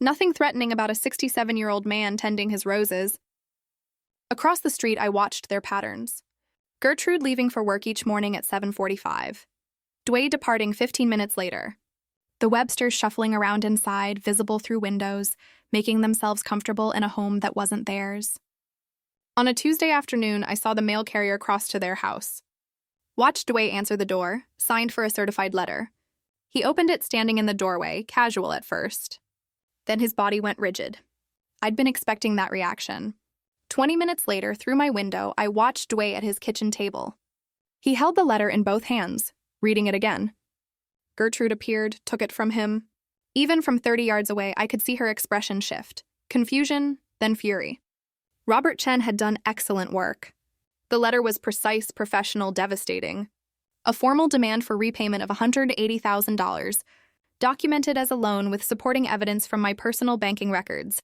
Nothing threatening about a 67-year-old man tending his roses. Across the street, I watched their patterns. Gertrude leaving for work each morning at 7:45. Dway departing 15 minutes later. The Websters shuffling around inside, visible through windows, making themselves comfortable in a home that wasn't theirs. On a Tuesday afternoon, I saw the mail carrier cross to their house. Watched Dway answer the door, signed for a certified letter. He opened it standing in the doorway, casual at first. Then his body went rigid. I'd been expecting that reaction. 20 minutes later, through my window, I watched Dway at his kitchen table. He held the letter in both hands, reading it again. Gertrude appeared, took it from him. Even from 30 yards away, I could see her expression shift. Confusion, then fury. Robert Chen had done excellent work. The letter was precise, professional, devastating. A formal demand for repayment of $180,000, documented as a loan with supporting evidence from my personal banking records,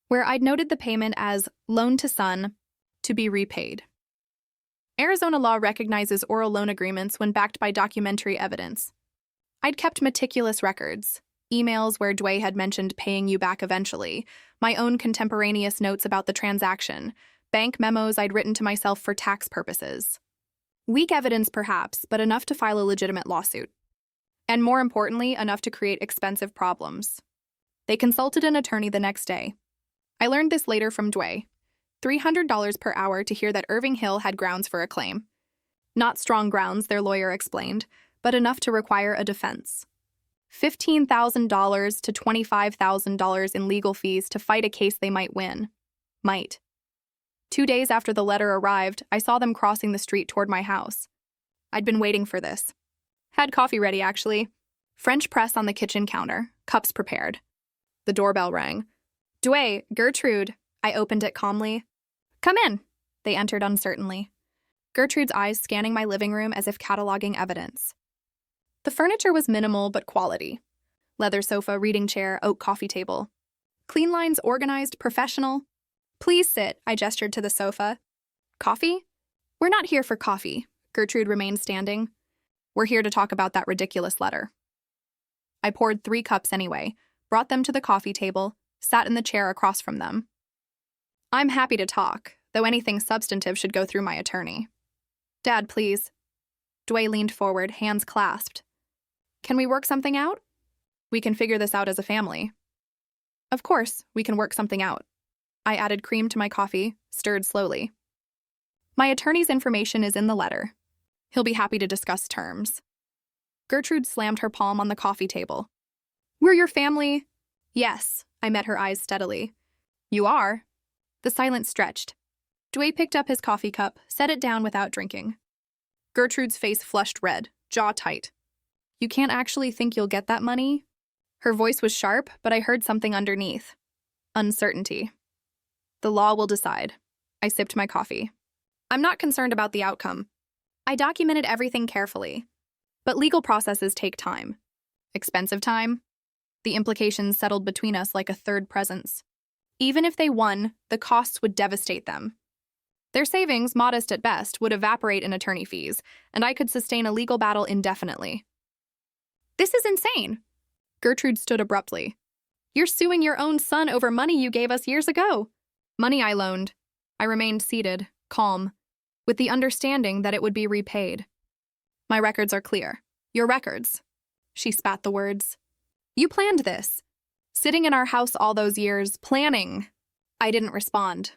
where I'd noted the payment as loan to son, to be repaid. Arizona law recognizes oral loan agreements when backed by documentary evidence. I'd kept meticulous records, emails where Dway had mentioned paying you back eventually, my own contemporaneous notes about the transaction, bank memos I'd written to myself for tax purposes. Weak evidence perhaps, but enough to file a legitimate lawsuit. And more importantly, enough to create expensive problems. They consulted an attorney the next day. I learned this later from Dway. $300 per hour to hear that Irving Hill had grounds for a claim. Not strong grounds, their lawyer explained, but enough to require a defense. $15,000 to $25,000 in legal fees to fight a case they might win. Might. 2 days after the letter arrived, I saw them crossing the street toward my house. I'd been waiting for this. Had coffee ready, actually. French press on the kitchen counter, cups prepared. The doorbell rang. Dway, Gertrude. I opened it calmly. Come in. They entered uncertainly. Gertrude's eyes scanning my living room as if cataloging evidence. The furniture was minimal but quality. Leather sofa, reading chair, oak coffee table. Clean lines, organized, professional. Please sit, I gestured to the sofa. Coffee? We're not here for coffee. Gertrude remained standing. We're here to talk about that ridiculous letter. I poured 3 cups anyway, brought them to the coffee table, sat in the chair across from them. I'm happy to talk, though anything substantive should go through my attorney. Dad, please. Dway leaned forward, hands clasped. Can we work something out? We can figure this out as a family. Of course, we can work something out. I added cream to my coffee, stirred slowly. My attorney's information is in the letter. He'll be happy to discuss terms. Gertrude slammed her palm on the coffee table. We're your family. Yes, I met her eyes steadily. You are. The silence stretched. Dway picked up his coffee cup, set it down without drinking. Gertrude's face flushed red, jaw tight. You can't actually think you'll get that money? Her voice was sharp, but I heard something underneath. Uncertainty. The law will decide. I sipped my coffee. I'm not concerned about the outcome. I documented everything carefully. But legal processes take time. Expensive time. The implications settled between us like a third presence. Even if they won, the costs would devastate them. Their savings, modest at best, would evaporate in attorney fees, and I could sustain a legal battle indefinitely. This is insane. Gertrude stood abruptly. You're suing your own son over money you gave us years ago. Money I loaned. I remained seated, calm, with the understanding that it would be repaid. My records are clear. Your records. She spat the words. You planned this. Sitting in our house all those years, planning. I didn't respond.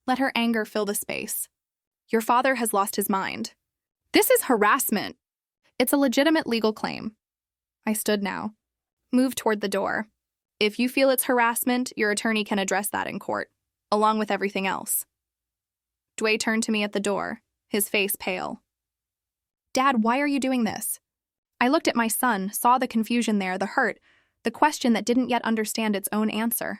Let her anger fill the space. Your father has lost his mind. This is harassment. It's a legitimate legal claim. I stood now. Moved toward the door. If you feel it's harassment, your attorney can address that in court, along with everything else. Dway turned to me at the door, his face pale. Dad, why are you doing this? I looked at my son, saw the confusion there, the hurt, the question that didn't yet understand its own answer.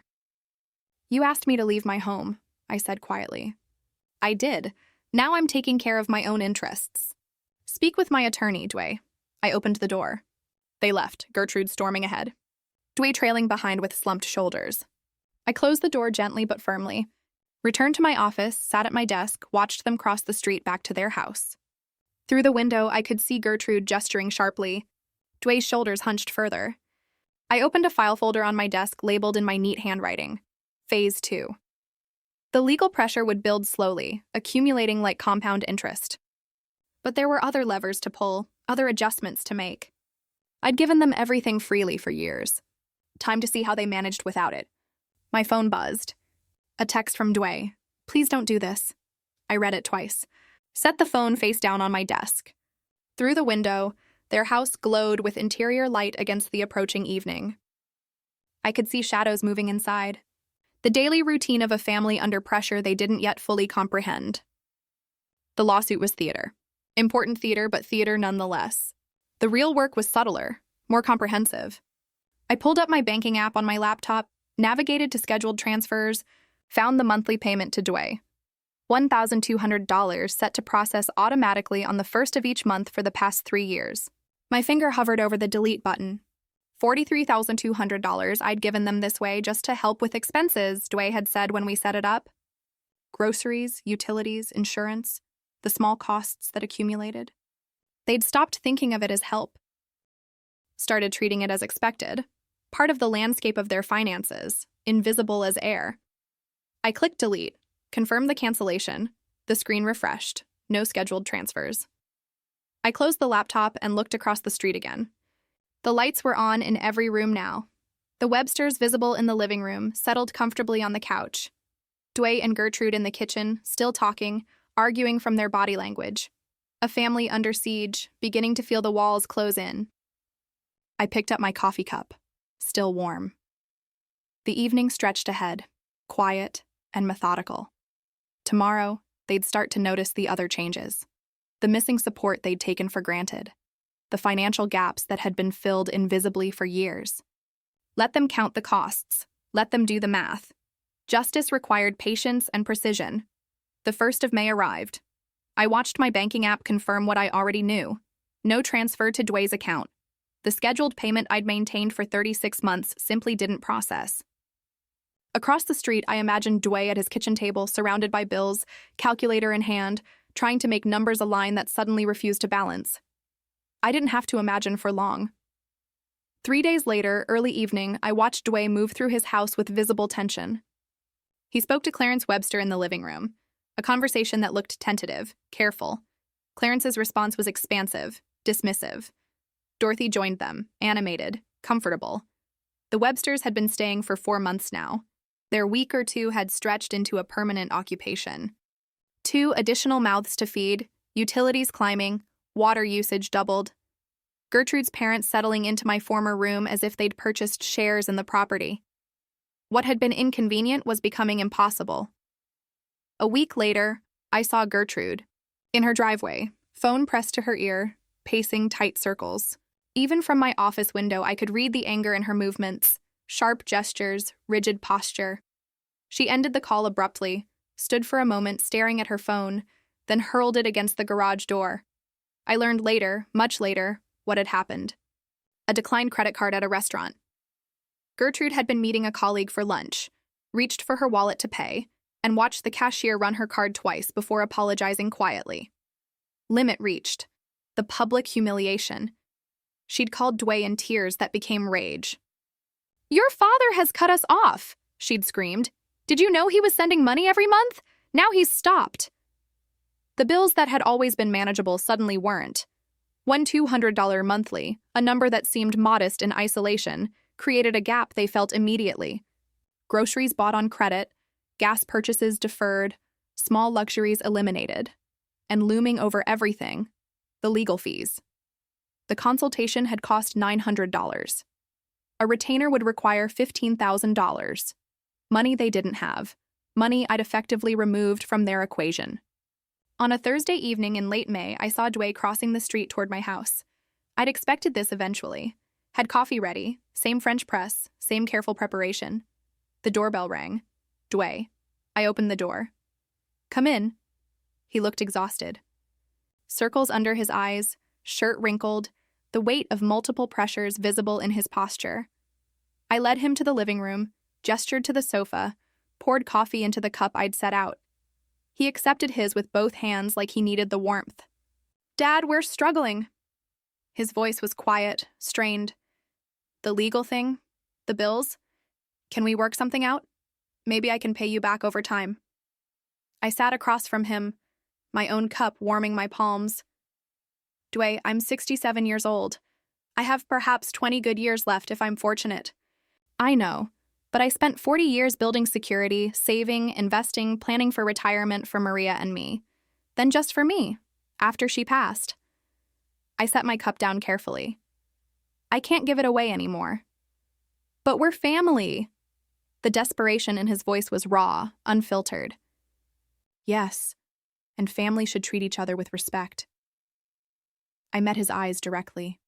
You asked me to leave my home, I said quietly. I did. Now I'm taking care of my own interests. Speak with my attorney, Dway. I opened the door. They left, Gertrude storming ahead. Dway trailing behind with slumped shoulders. I closed the door gently but firmly, returned to my office, sat at my desk, watched them cross the street back to their house. Through the window, I could see Gertrude gesturing sharply. Dway's shoulders hunched further. I opened a file folder on my desk labeled in my neat handwriting. Phase 2. The legal pressure would build slowly, accumulating like compound interest. But there were other levers to pull, other adjustments to make. I'd given them everything freely for years. Time to see how they managed without it. My phone buzzed. A text from Dway. Please don't do this. I read it twice. Set the phone face down on my desk. Through the window, their house glowed with interior light against the approaching evening. I could see shadows moving inside. The daily routine of a family under pressure they didn't yet fully comprehend. The lawsuit was theater. Important theater, but theater nonetheless. The real work was subtler, more comprehensive. I pulled up my banking app on my laptop, navigated to scheduled transfers, found the monthly payment to Dway. $1,200 set to process automatically on the first of each month for the past 3 years. My finger hovered over the delete button. $43,200 I'd given them this way just to help with expenses, Dway had said when we set it up. Groceries, utilities, insurance, the small costs that accumulated. They'd stopped thinking of it as help. Started treating it as expected, part of the landscape of their finances, invisible as air. I clicked delete, confirmed the cancellation, the screen refreshed, no scheduled transfers. I closed the laptop and looked across the street again. The lights were on in every room now. The Websters visible in the living room, settled comfortably on the couch. Dway and Gertrude in the kitchen, still talking, arguing from their body language. A family under siege, beginning to feel the walls close in. I picked up my coffee cup, still warm. The evening stretched ahead, quiet and methodical. Tomorrow, they'd start to notice the other changes. the missing support they'd taken for granted, the financial gaps that had been filled invisibly for years. Let them count the costs. Let them do the math. Justice required patience and precision. The 1st of May arrived. I watched my banking app confirm what I already knew. No transfer to Dway's account. The scheduled payment I'd maintained for 36 months simply didn't process. Across the street, I imagined Dway at his kitchen table, surrounded by bills, calculator in hand, trying to make numbers align that suddenly refused to balance. I didn't have to imagine for long. 3 days later, early evening, I watched Dway move through his house with visible tension. He spoke to Clarence Webster in the living room, a conversation that looked tentative, careful. Clarence's response was expansive, dismissive. Dorothy joined them, animated, comfortable. The Websters had been staying for 4 months now. Their week or two had stretched into a permanent occupation. 2 additional mouths to feed, utilities climbing, water usage doubled. Gertrude's parents settling into my former room as if they'd purchased shares in the property. What had been inconvenient was becoming impossible. A week later, I saw Gertrude, in her driveway, phone pressed to her ear, pacing tight circles. Even from my office window, I could read the anger in her movements, sharp gestures, rigid posture. She ended the call abruptly, stood for a moment staring at her phone, then hurled it against the garage door. I learned later, much later, what had happened. A declined credit card at a restaurant. Gertrude had been meeting a colleague for lunch, reached for her wallet to pay, and watched the cashier run her card twice before apologizing quietly. Limit reached. The public humiliation. She'd called Dway in tears that became rage. "Your father has cut us off," she'd screamed. "Did you know he was sending money every month? Now he's stopped." The bills that had always been manageable suddenly weren't. One $200 monthly, a number that seemed modest in isolation, created a gap they felt immediately. Groceries bought on credit, gas purchases deferred, small luxuries eliminated. And looming over everything, the legal fees. The consultation had cost $900. A retainer would require $15,000. Money they didn't have. Money I'd effectively removed from their equation. On a Thursday evening in late May, I saw Dway crossing the street toward my house. I'd expected this eventually. Had coffee ready, same French press, same careful preparation. The doorbell rang. Dway. I opened the door. "Come in." He looked exhausted. Circles under his eyes, shirt wrinkled, the weight of multiple pressures visible in his posture. I led him to the living room, gestured to the sofa, poured coffee into the cup I'd set out. He accepted his with both hands like he needed the warmth. "Dad, we're struggling." His voice was quiet, strained. "The legal thing? The bills? Can we work something out? Maybe I can pay you back over time." I sat across from him, my own cup warming my palms. "Dway, I'm 67 years old. I have perhaps 20 good years left if I'm fortunate. I know, but I spent 40 years building security, saving, investing, planning for retirement for Maria and me. Then just for me, after she passed." I set my cup down carefully. "I can't give it away anymore." "But we're family." The desperation in his voice was raw, unfiltered. "Yes, and family should treat each other with respect." I met his eyes directly.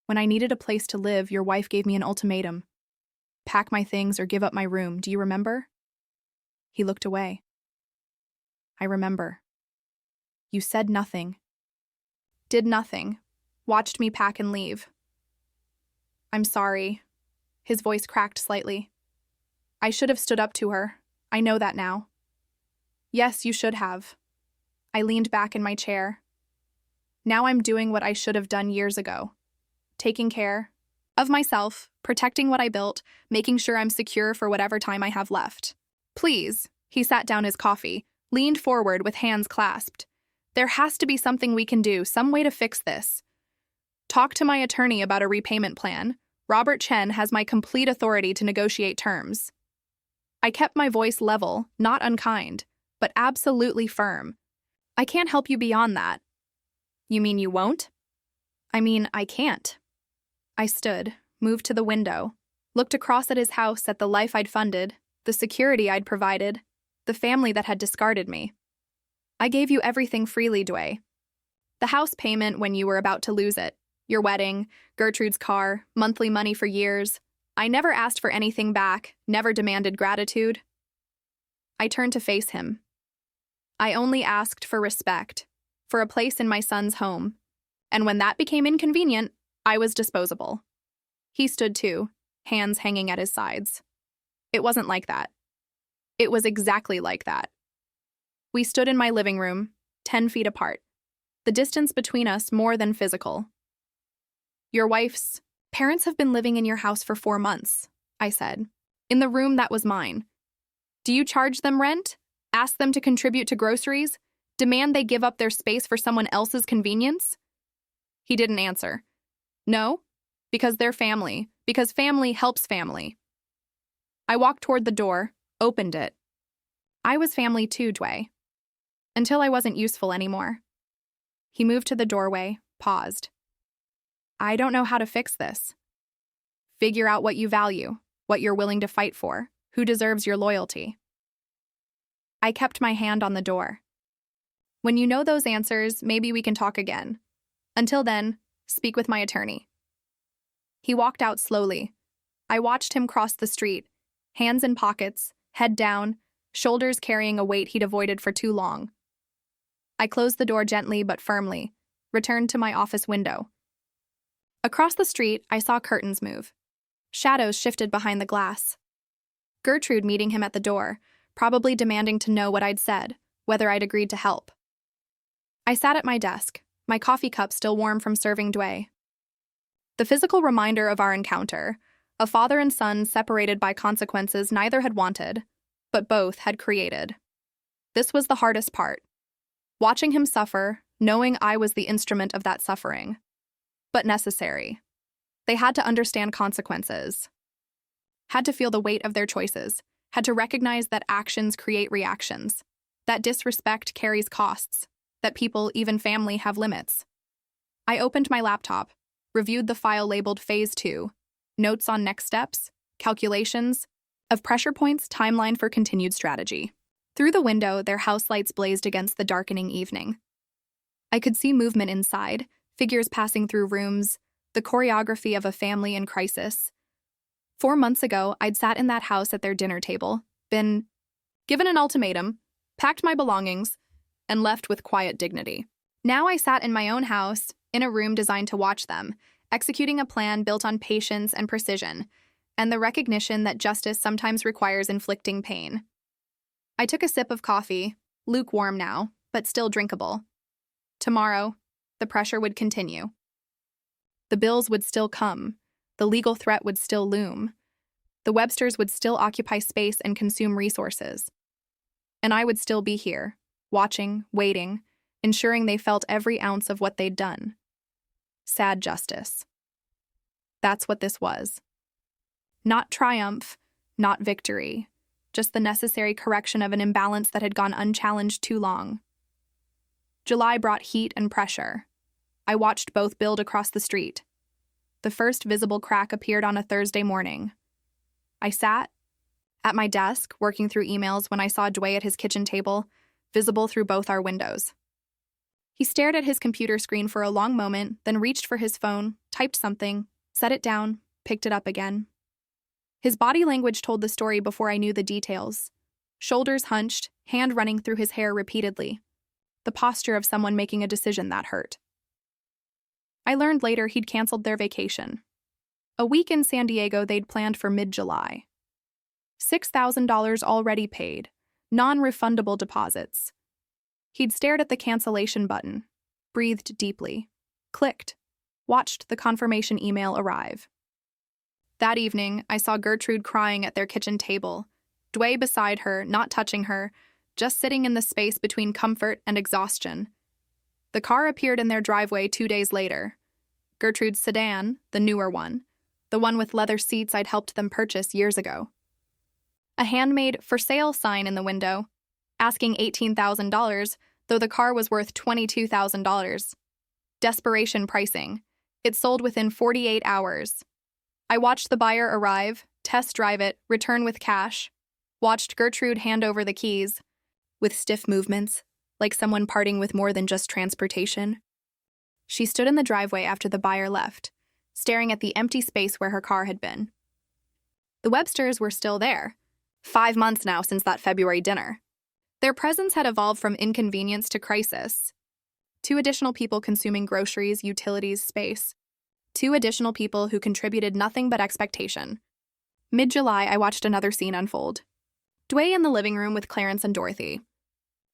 "When I needed a place to live, your wife gave me an ultimatum. Pack my things or give up my room, do you remember?" He looked away. "I remember. You said nothing. Did nothing. Watched me pack and leave." "I'm sorry." His voice cracked slightly. "I should have stood up to her. I know that now." "Yes, you should have." I leaned back in my chair. "Now I'm doing what I should have done years ago. Taking care of myself, protecting what I built, making sure I'm secure for whatever time I have left." "Please." He sat down his coffee, leaned forward with hands clasped. "There has to be something we can do, some way to fix this. Talk to my attorney about a repayment plan. Robert Chen has my complete authority to negotiate terms." I kept my voice level, not unkind, but absolutely firm. "I can't help you beyond that." "You mean you won't?" "I mean, I can't." I stood, moved to the window, looked across at his house, at the life I'd funded, the security I'd provided, the family that had discarded me. I gave you everything freely, Dway. The house payment when you were about to lose it, your wedding, Gertrude's car, monthly money for years. I never asked for anything back, never demanded gratitude. I turned to face him. I only asked for respect, for a place in my son's home. And when that became inconvenient, I was disposable. He stood too, hands hanging at his sides. It wasn't like that. It was exactly like that. We stood in my living room, 10 feet apart. The distance between us more than physical. Your wife's parents have been living in your house for 4 months, I said, in the room that was mine. Do you charge them rent? Ask them to contribute to groceries? Demand they give up their space for someone else's convenience? He didn't answer. No, because they're family, because family helps family. I walked toward the door, opened it. I was family too, Dway. Until I wasn't useful anymore. He moved to the doorway, paused. I don't know how to fix this. Figure out what you value, what you're willing to fight for, who deserves your loyalty. I kept my hand on the door. When you know those answers, maybe we can talk again. Until then, speak with my attorney. He walked out slowly. I watched him cross the street, hands in pockets, head down, shoulders carrying a weight he'd avoided for too long. I closed the door gently but firmly, returned to my office window. Across the street, I saw curtains move. Shadows shifted behind the glass. Gertrude meeting him at the door, probably demanding to know what I'd said, whether I'd agreed to help. I sat at my desk, my coffee cup still warm from serving Dway. The physical reminder of our encounter, a father and son separated by consequences neither had wanted, but both had created. This was the hardest part. Watching him suffer, knowing I was the instrument of that suffering. But necessary. They had to understand consequences. Had to feel the weight of their choices. Had to recognize that actions create reactions. That disrespect carries costs. That people, even family, have limits. I opened my laptop, reviewed the file labeled Phase 2, notes on next steps, calculations, of pressure points, timeline for continued strategy. Through the window, their house lights blazed against the darkening evening. I could see movement inside, figures passing through rooms, the choreography of a family in crisis. 4 months ago, I'd sat in that house at their dinner table, been given an ultimatum, packed my belongings, and left with quiet dignity. Now I sat in my own house, in a room designed to watch them, executing a plan built on patience and precision, and the recognition that justice sometimes requires inflicting pain. I took a sip of coffee, lukewarm now, but still drinkable. Tomorrow, the pressure would continue. The bills would still come. The legal threat would still loom. The Websters would still occupy space and consume resources. And I would still be here, watching, waiting, ensuring they felt every ounce of what they'd done. Sad justice. That's what this was. Not triumph, not victory, just the necessary correction of an imbalance that had gone unchallenged too long. July brought heat and pressure. I watched both build across the street. The first visible crack appeared on a Thursday morning. I sat at my desk, working through emails when I saw Dway at his kitchen table, visible through both our windows. He stared at his computer screen for a long moment, then reached for his phone, typed something, set it down, picked it up again. His body language told the story before I knew the details. Shoulders hunched, hand running through his hair repeatedly. The posture of someone making a decision that hurt. I learned later he'd canceled their vacation. A week in San Diego they'd planned for mid-July. $6,000 already paid, non-refundable deposits. He'd stared at the cancellation button, breathed deeply, clicked, watched the confirmation email arrive. That evening, I saw Gertrude crying at their kitchen table, Dway beside her, not touching her, just sitting in the space between comfort and exhaustion. The car appeared in their driveway 2 days later. Gertrude's sedan, the newer one, the one with leather seats I'd helped them purchase years ago. A handmade for sale sign in the window, asking $18,000, though the car was worth $22,000. Desperation pricing. It sold within 48 hours. I watched the buyer arrive, test drive it, return with cash. Watched Gertrude hand over the keys. With stiff movements, like someone parting with more than just transportation. She stood in the driveway after the buyer left, staring at the empty space where her car had been. The Websters were still there, 5 months now since that February dinner. Their presence had evolved from inconvenience to crisis. 2 additional people consuming groceries, utilities, space. 2 additional people who contributed nothing but expectation. Mid-July, I watched another scene unfold. Dwayne in the living room with Clarence and Dorothy.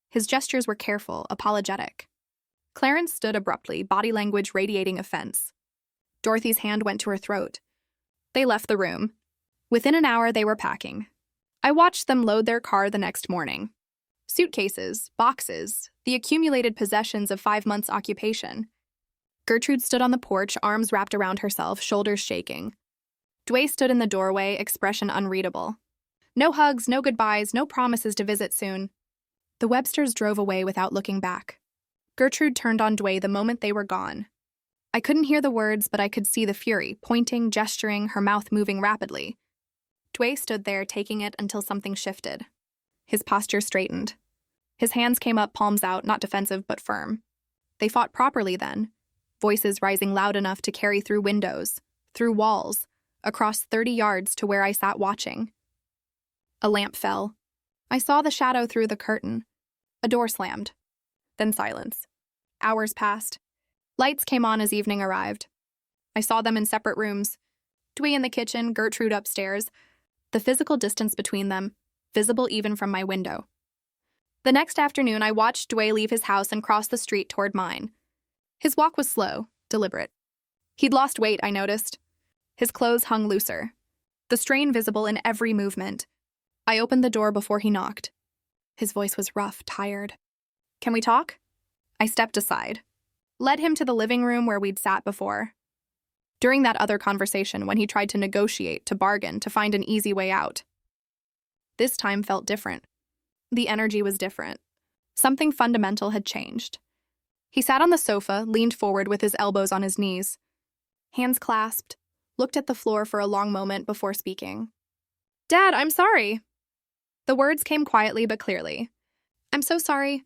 His gestures were careful, apologetic. Clarence stood abruptly, body language radiating offense. Dorothy's hand went to her throat. They left the room. Within an hour, they were packing. I watched them load their car the next morning. Suitcases, boxes, the accumulated possessions of 5 months' occupation. Gertrude stood on the porch, arms wrapped around herself, shoulders shaking. Dwayne stood in the doorway, expression unreadable. No hugs, no goodbyes, no promises to visit soon. The Websters drove away without looking back. Gertrude turned on Dwayne the moment they were gone. I couldn't hear the words, but I could see the fury, pointing, gesturing, her mouth moving rapidly. Dwayne stood there, taking it until something shifted. His posture straightened. His hands came up, palms out, not defensive but firm. They fought properly then, voices rising loud enough to carry through windows, through walls, across 30 yards to where I sat watching. A lamp fell. I saw the shadow through the curtain. A door slammed. Then silence. Hours passed. Lights came on as evening arrived. I saw them in separate rooms. Dwayne in the kitchen, Gertrude upstairs. The physical distance between them, visible even from my window. The next afternoon, I watched Dwayne leave his house and cross the street toward mine. His walk was slow, deliberate. He'd lost weight, I noticed. His clothes hung looser, the strain visible in every movement. I opened the door before he knocked. His voice was rough, tired. "Can we talk?" I stepped aside, led him to the living room where we'd sat before. During that other conversation, when he tried to negotiate, to bargain, to find an easy way out. This time felt different. The energy was different. Something fundamental had changed. He sat on the sofa, leaned forward with his elbows on his knees. Hands clasped, looked at the floor for a long moment before speaking. "Dad, I'm sorry." The words came quietly but clearly. "I'm so sorry.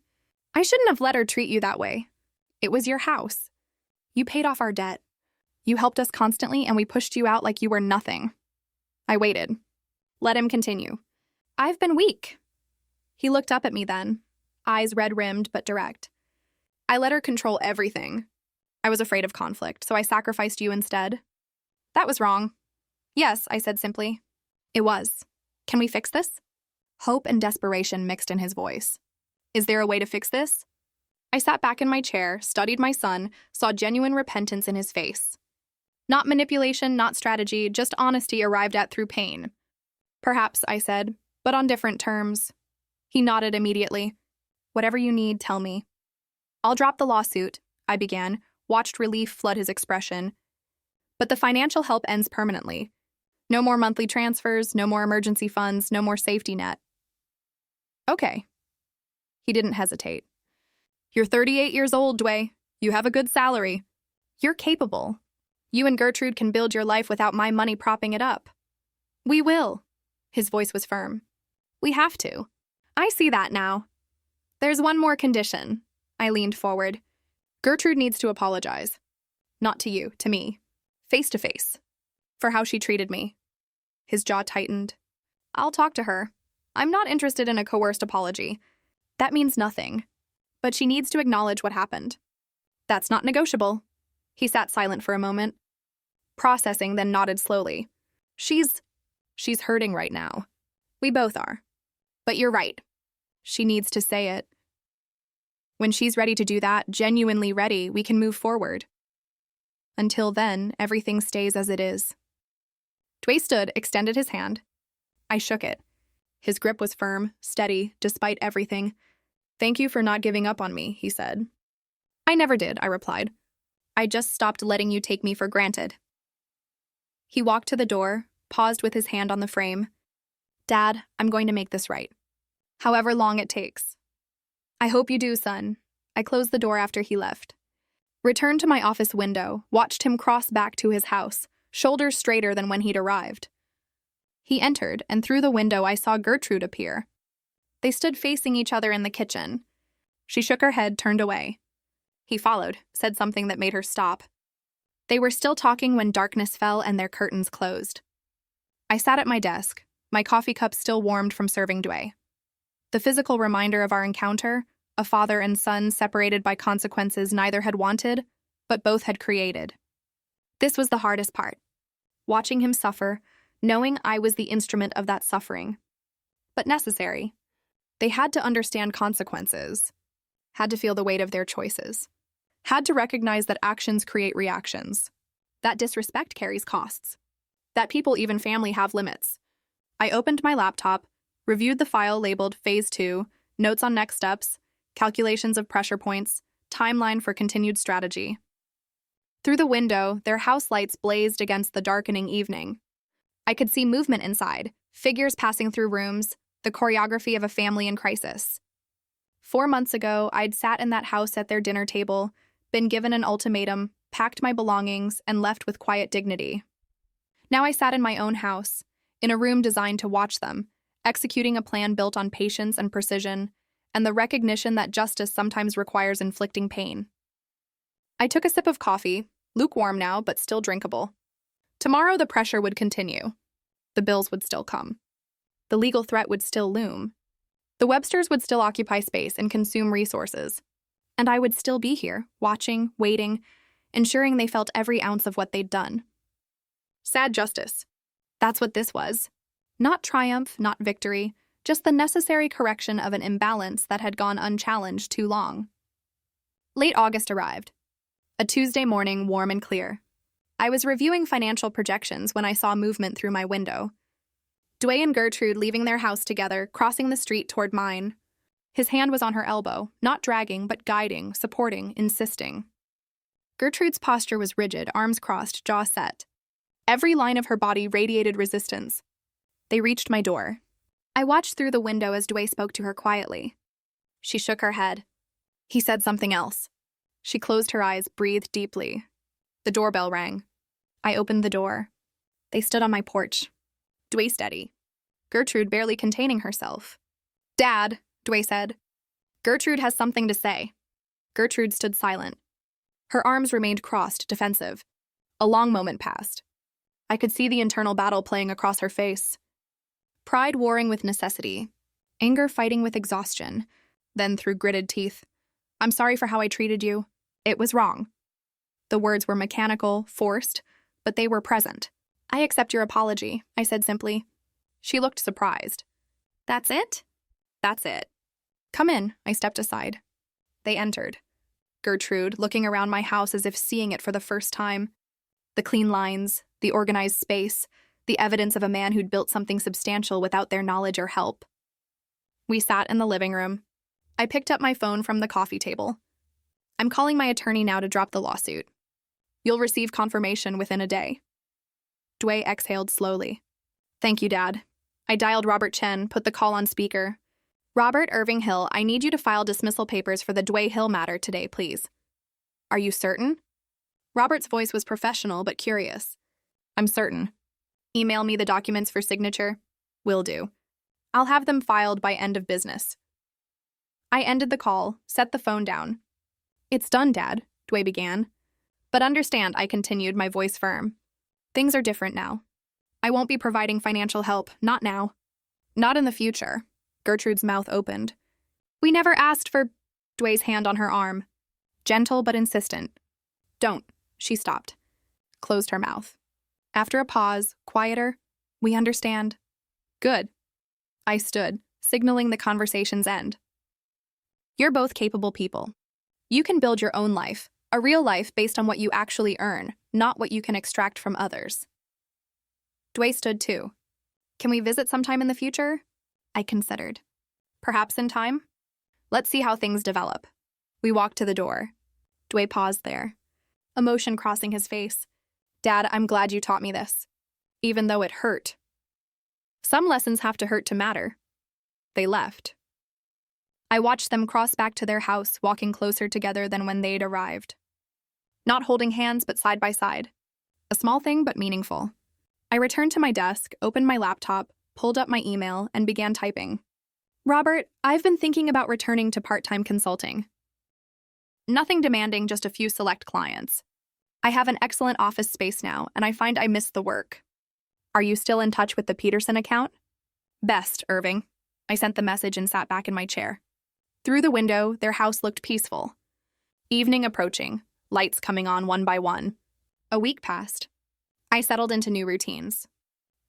I shouldn't have let her treat you that way. It was your house. You paid off our debt. You helped us constantly, and we pushed you out like you were nothing." I waited. Let him continue. "I've been weak." He looked up at me then, eyes red-rimmed but direct. "I let her control everything. I was afraid of conflict, so I sacrificed you instead." "That was wrong." "Yes," I said simply. "It was. Can we fix this?" Hope and desperation mixed in his voice. "Is there a way to fix this?" I sat back in my chair, studied my son, saw genuine repentance in his face. Not manipulation, not strategy, just honesty arrived at through pain. "Perhaps," I said, "but on different terms." He nodded immediately. "Whatever you need, tell me." "I'll drop the lawsuit," I began, watched relief flood his expression. "But the financial help ends permanently. No more monthly transfers, no more emergency funds, no more safety net." "Okay." He didn't hesitate. "You're 38 years old, Dwayne. You have a good salary. You're capable. You and Gertrude can build your life without my money propping it up." "We will." His voice was firm. "We have to. I see that now. There's one more condition." I leaned forward. "Gertrude needs to apologize. Not to you, to me. Face to face. For how she treated me." His jaw tightened. "I'll talk to her. I'm not interested in a coerced apology. That means nothing. But she needs to acknowledge what happened. That's not negotiable." He sat silent for a moment, processing, then nodded slowly. She's hurting right now. We both are. But you're right. She needs to say it. When she's ready to do that, genuinely ready, we can move forward. Until then, everything stays as it is." Dwayne stood, extended his hand. I shook it. His grip was firm, steady, despite everything. "Thank you for not giving up on me," he said. "I never did," I replied. "I just stopped letting you take me for granted." He walked to the door, paused with his hand on the frame. "Dad, I'm going to make this right. However long it takes." "I hope you do, son." I closed the door after he left. Returned to my office window, watched him cross back to his house, shoulders straighter than when he'd arrived. He entered, and through the window I saw Gertrude appear. They stood facing each other in the kitchen. She shook her head, turned away. He followed, said something that made her stop. They were still talking when darkness fell and their curtains closed. I sat at my desk, my coffee cup still warmed from serving Dway. The physical reminder of our encounter, a father and son separated by consequences neither had wanted, but both had created. This was the hardest part. Watching him suffer, knowing I was the instrument of that suffering. But necessary. They had to understand consequences. Had to feel the weight of their choices. Had to recognize that actions create reactions. That disrespect carries costs. That people, even family, have limits. I opened my laptop, reviewed the file labeled Phase 2, notes on next steps, calculations of pressure points, timeline for continued strategy. Through the window, their house lights blazed against the darkening evening. I could see movement inside, figures passing through rooms, the choreography of a family in crisis. 4 months ago, I'd sat in that house at their dinner table, been given an ultimatum, packed my belongings, and left with quiet dignity. Now I sat in my own house, in a room designed to watch them, executing a plan built on patience and precision, and the recognition that justice sometimes requires inflicting pain. I took a sip of coffee, lukewarm now, but still drinkable. Tomorrow the pressure would continue. The bills would still come. The legal threat would still loom. The Websters would still occupy space and consume resources. And I would still be here, watching, waiting, ensuring they felt every ounce of what they'd done. Sad justice. That's what this was. Not triumph, not victory, just the necessary correction of an imbalance that had gone unchallenged too long. Late August arrived. A Tuesday morning, warm and clear. I was reviewing financial projections when I saw movement through my window. Dway and Gertrude leaving their house together, crossing the street toward mine. His hand was on her elbow, not dragging, but guiding, supporting, insisting. Gertrude's posture was rigid, arms crossed, jaw set. Every line of her body radiated resistance. They reached my door. I watched through the window as Dway spoke to her quietly. She shook her head. He said something else. She closed her eyes, breathed deeply. The doorbell rang. I opened the door. They stood on my porch. Dway steady. Gertrude barely containing herself. Dad, Dway said. Gertrude has something to say. Gertrude stood silent. Her arms remained crossed, defensive. A long moment passed. I could see the internal battle playing across her face. Pride warring with necessity. Anger fighting with exhaustion. Then through gritted teeth. I'm sorry for how I treated you. It was wrong. The words were mechanical, forced, but they were present. I accept your apology, I said simply. She looked surprised. That's it? That's it. Come in, I stepped aside. They entered. Gertrude, looking around my house as if seeing it for the first time. The clean lines, the organized space, the evidence of a man who'd built something substantial without their knowledge or help. We sat in the living room. I picked up my phone from the coffee table. I'm calling my attorney now to drop the lawsuit. You'll receive confirmation within a day. Dway exhaled slowly. Thank you, Dad. I dialed Robert Chen, put the call on speaker. Robert Irving Hill, I need you to file dismissal papers for the Dway Hill matter today, please. Are you certain? Robert's voice was professional but curious. I'm certain. Email me the documents for signature. Will do. I'll have them filed by end of business. I ended the call, set the phone down. It's done, Dad, Dway began. But understand, I continued, my voice firm. Things are different now. I won't be providing financial help, not now. Not in the future. Gertrude's mouth opened. We never asked for... Dway's hand on her arm. Gentle but insistent. Don't. She stopped. Closed her mouth. After a pause, quieter. We understand. Good. I stood, signaling the conversation's end. You're both capable people. You can build your own life, a real life based on what you actually earn, not what you can extract from others. Dway stood too. Can we visit sometime in the future? I considered. Perhaps in time? Let's see how things develop. We walked to the door. Dway paused there. Emotion crossing his face. Dad, I'm glad you taught me this. Even though it hurt. Some lessons have to hurt to matter. They left. I watched them cross back to their house, walking closer together than when they'd arrived. Not holding hands, but side by side. A small thing, but meaningful. I returned to my desk, opened my laptop, pulled up my email, and began typing. Robert, I've been thinking about returning to part-time consulting. Nothing demanding, just a few select clients. I have an excellent office space now, and I find I miss the work. Are you still in touch with the Peterson account? Best, Irving. I sent the message and sat back in my chair. Through the window, their house looked peaceful. Evening approaching, lights coming on one by one. A week passed. I settled into new routines.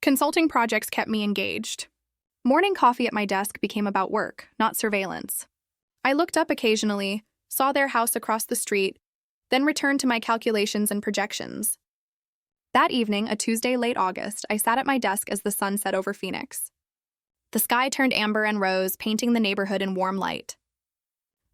Consulting projects kept me engaged. Morning coffee at my desk became about work, not surveillance. I looked up occasionally, saw their house across the street, then returned to my calculations and projections. That evening, a Tuesday late August, I sat at my desk as the sun set over Phoenix. The sky turned amber and rose, painting the neighborhood in warm light.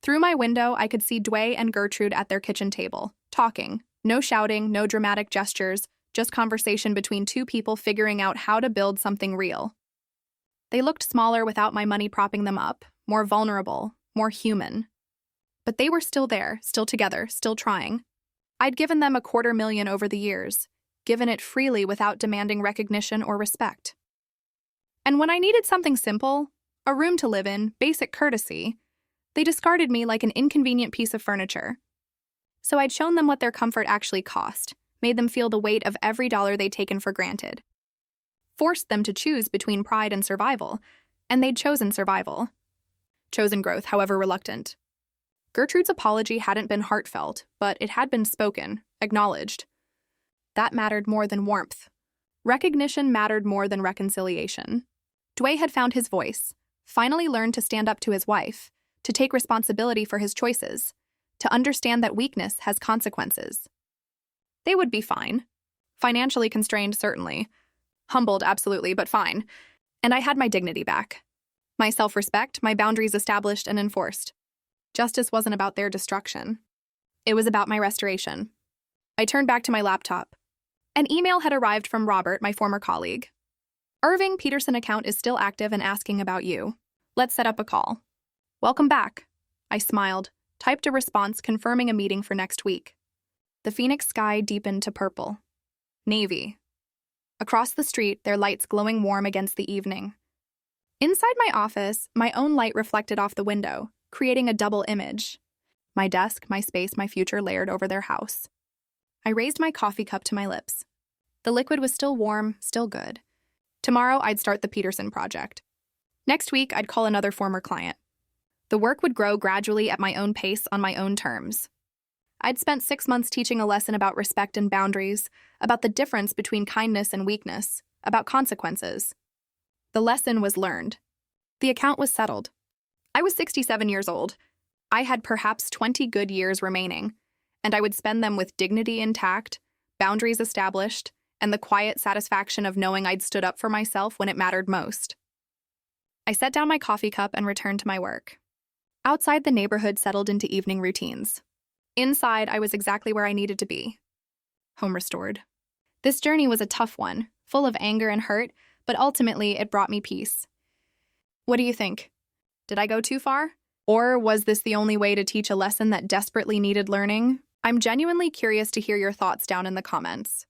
Through my window, I could see Dwayne and Gertrude at their kitchen table, talking. No shouting, no dramatic gestures, just conversation between two people figuring out how to build something real. They looked smaller without my money propping them up, more vulnerable, more human. But they were still there, still together, still trying. I'd given them $250,000 over the years, given it freely without demanding recognition or respect. And when I needed something simple, a room to live in, basic courtesy, they discarded me like an inconvenient piece of furniture. So I'd shown them what their comfort actually cost, made them feel the weight of every dollar they'd taken for granted. Forced them to choose between pride and survival, and they'd chosen survival. Chosen growth, however reluctant. Gertrude's apology hadn't been heartfelt, but it had been spoken, acknowledged. That mattered more than warmth. Recognition mattered more than reconciliation. Dwayne had found his voice, finally learned to stand up to his wife, to take responsibility for his choices, to understand that weakness has consequences. They would be fine. Financially constrained, certainly. Humbled, absolutely, but fine. And I had my dignity back. My self-respect, my boundaries established and enforced. Justice wasn't about their destruction. It was about my restoration. I turned back to my laptop. An email had arrived from Robert, my former colleague. Irving, Peterson account is still active and asking about you. Let's set up a call. Welcome back. I smiled, typed a response confirming a meeting for next week. The Phoenix sky deepened to purple. Navy. Across the street, their lights glowing warm against the evening. Inside my office, my own light reflected off the window, creating a double image. My desk, my space, my future layered over their house. I raised my coffee cup to my lips. The liquid was still warm, still good. Tomorrow, I'd start the Peterson project. Next week, I'd call another former client. The work would grow gradually at my own pace on my own terms. I'd spent 6 months teaching a lesson about respect and boundaries, about the difference between kindness and weakness, about consequences. The lesson was learned. The account was settled. I was 67 years old. I had perhaps 20 good years remaining, and I would spend them with dignity intact, boundaries established, and the quiet satisfaction of knowing I'd stood up for myself when it mattered most. I set down my coffee cup and returned to my work. Outside, the neighborhood settled into evening routines. Inside, I was exactly where I needed to be. Home restored. This journey was a tough one, full of anger and hurt, but ultimately it brought me peace. What do you think? Did I go too far? Or was this the only way to teach a lesson that desperately needed learning? I'm genuinely curious to hear your thoughts down in the comments.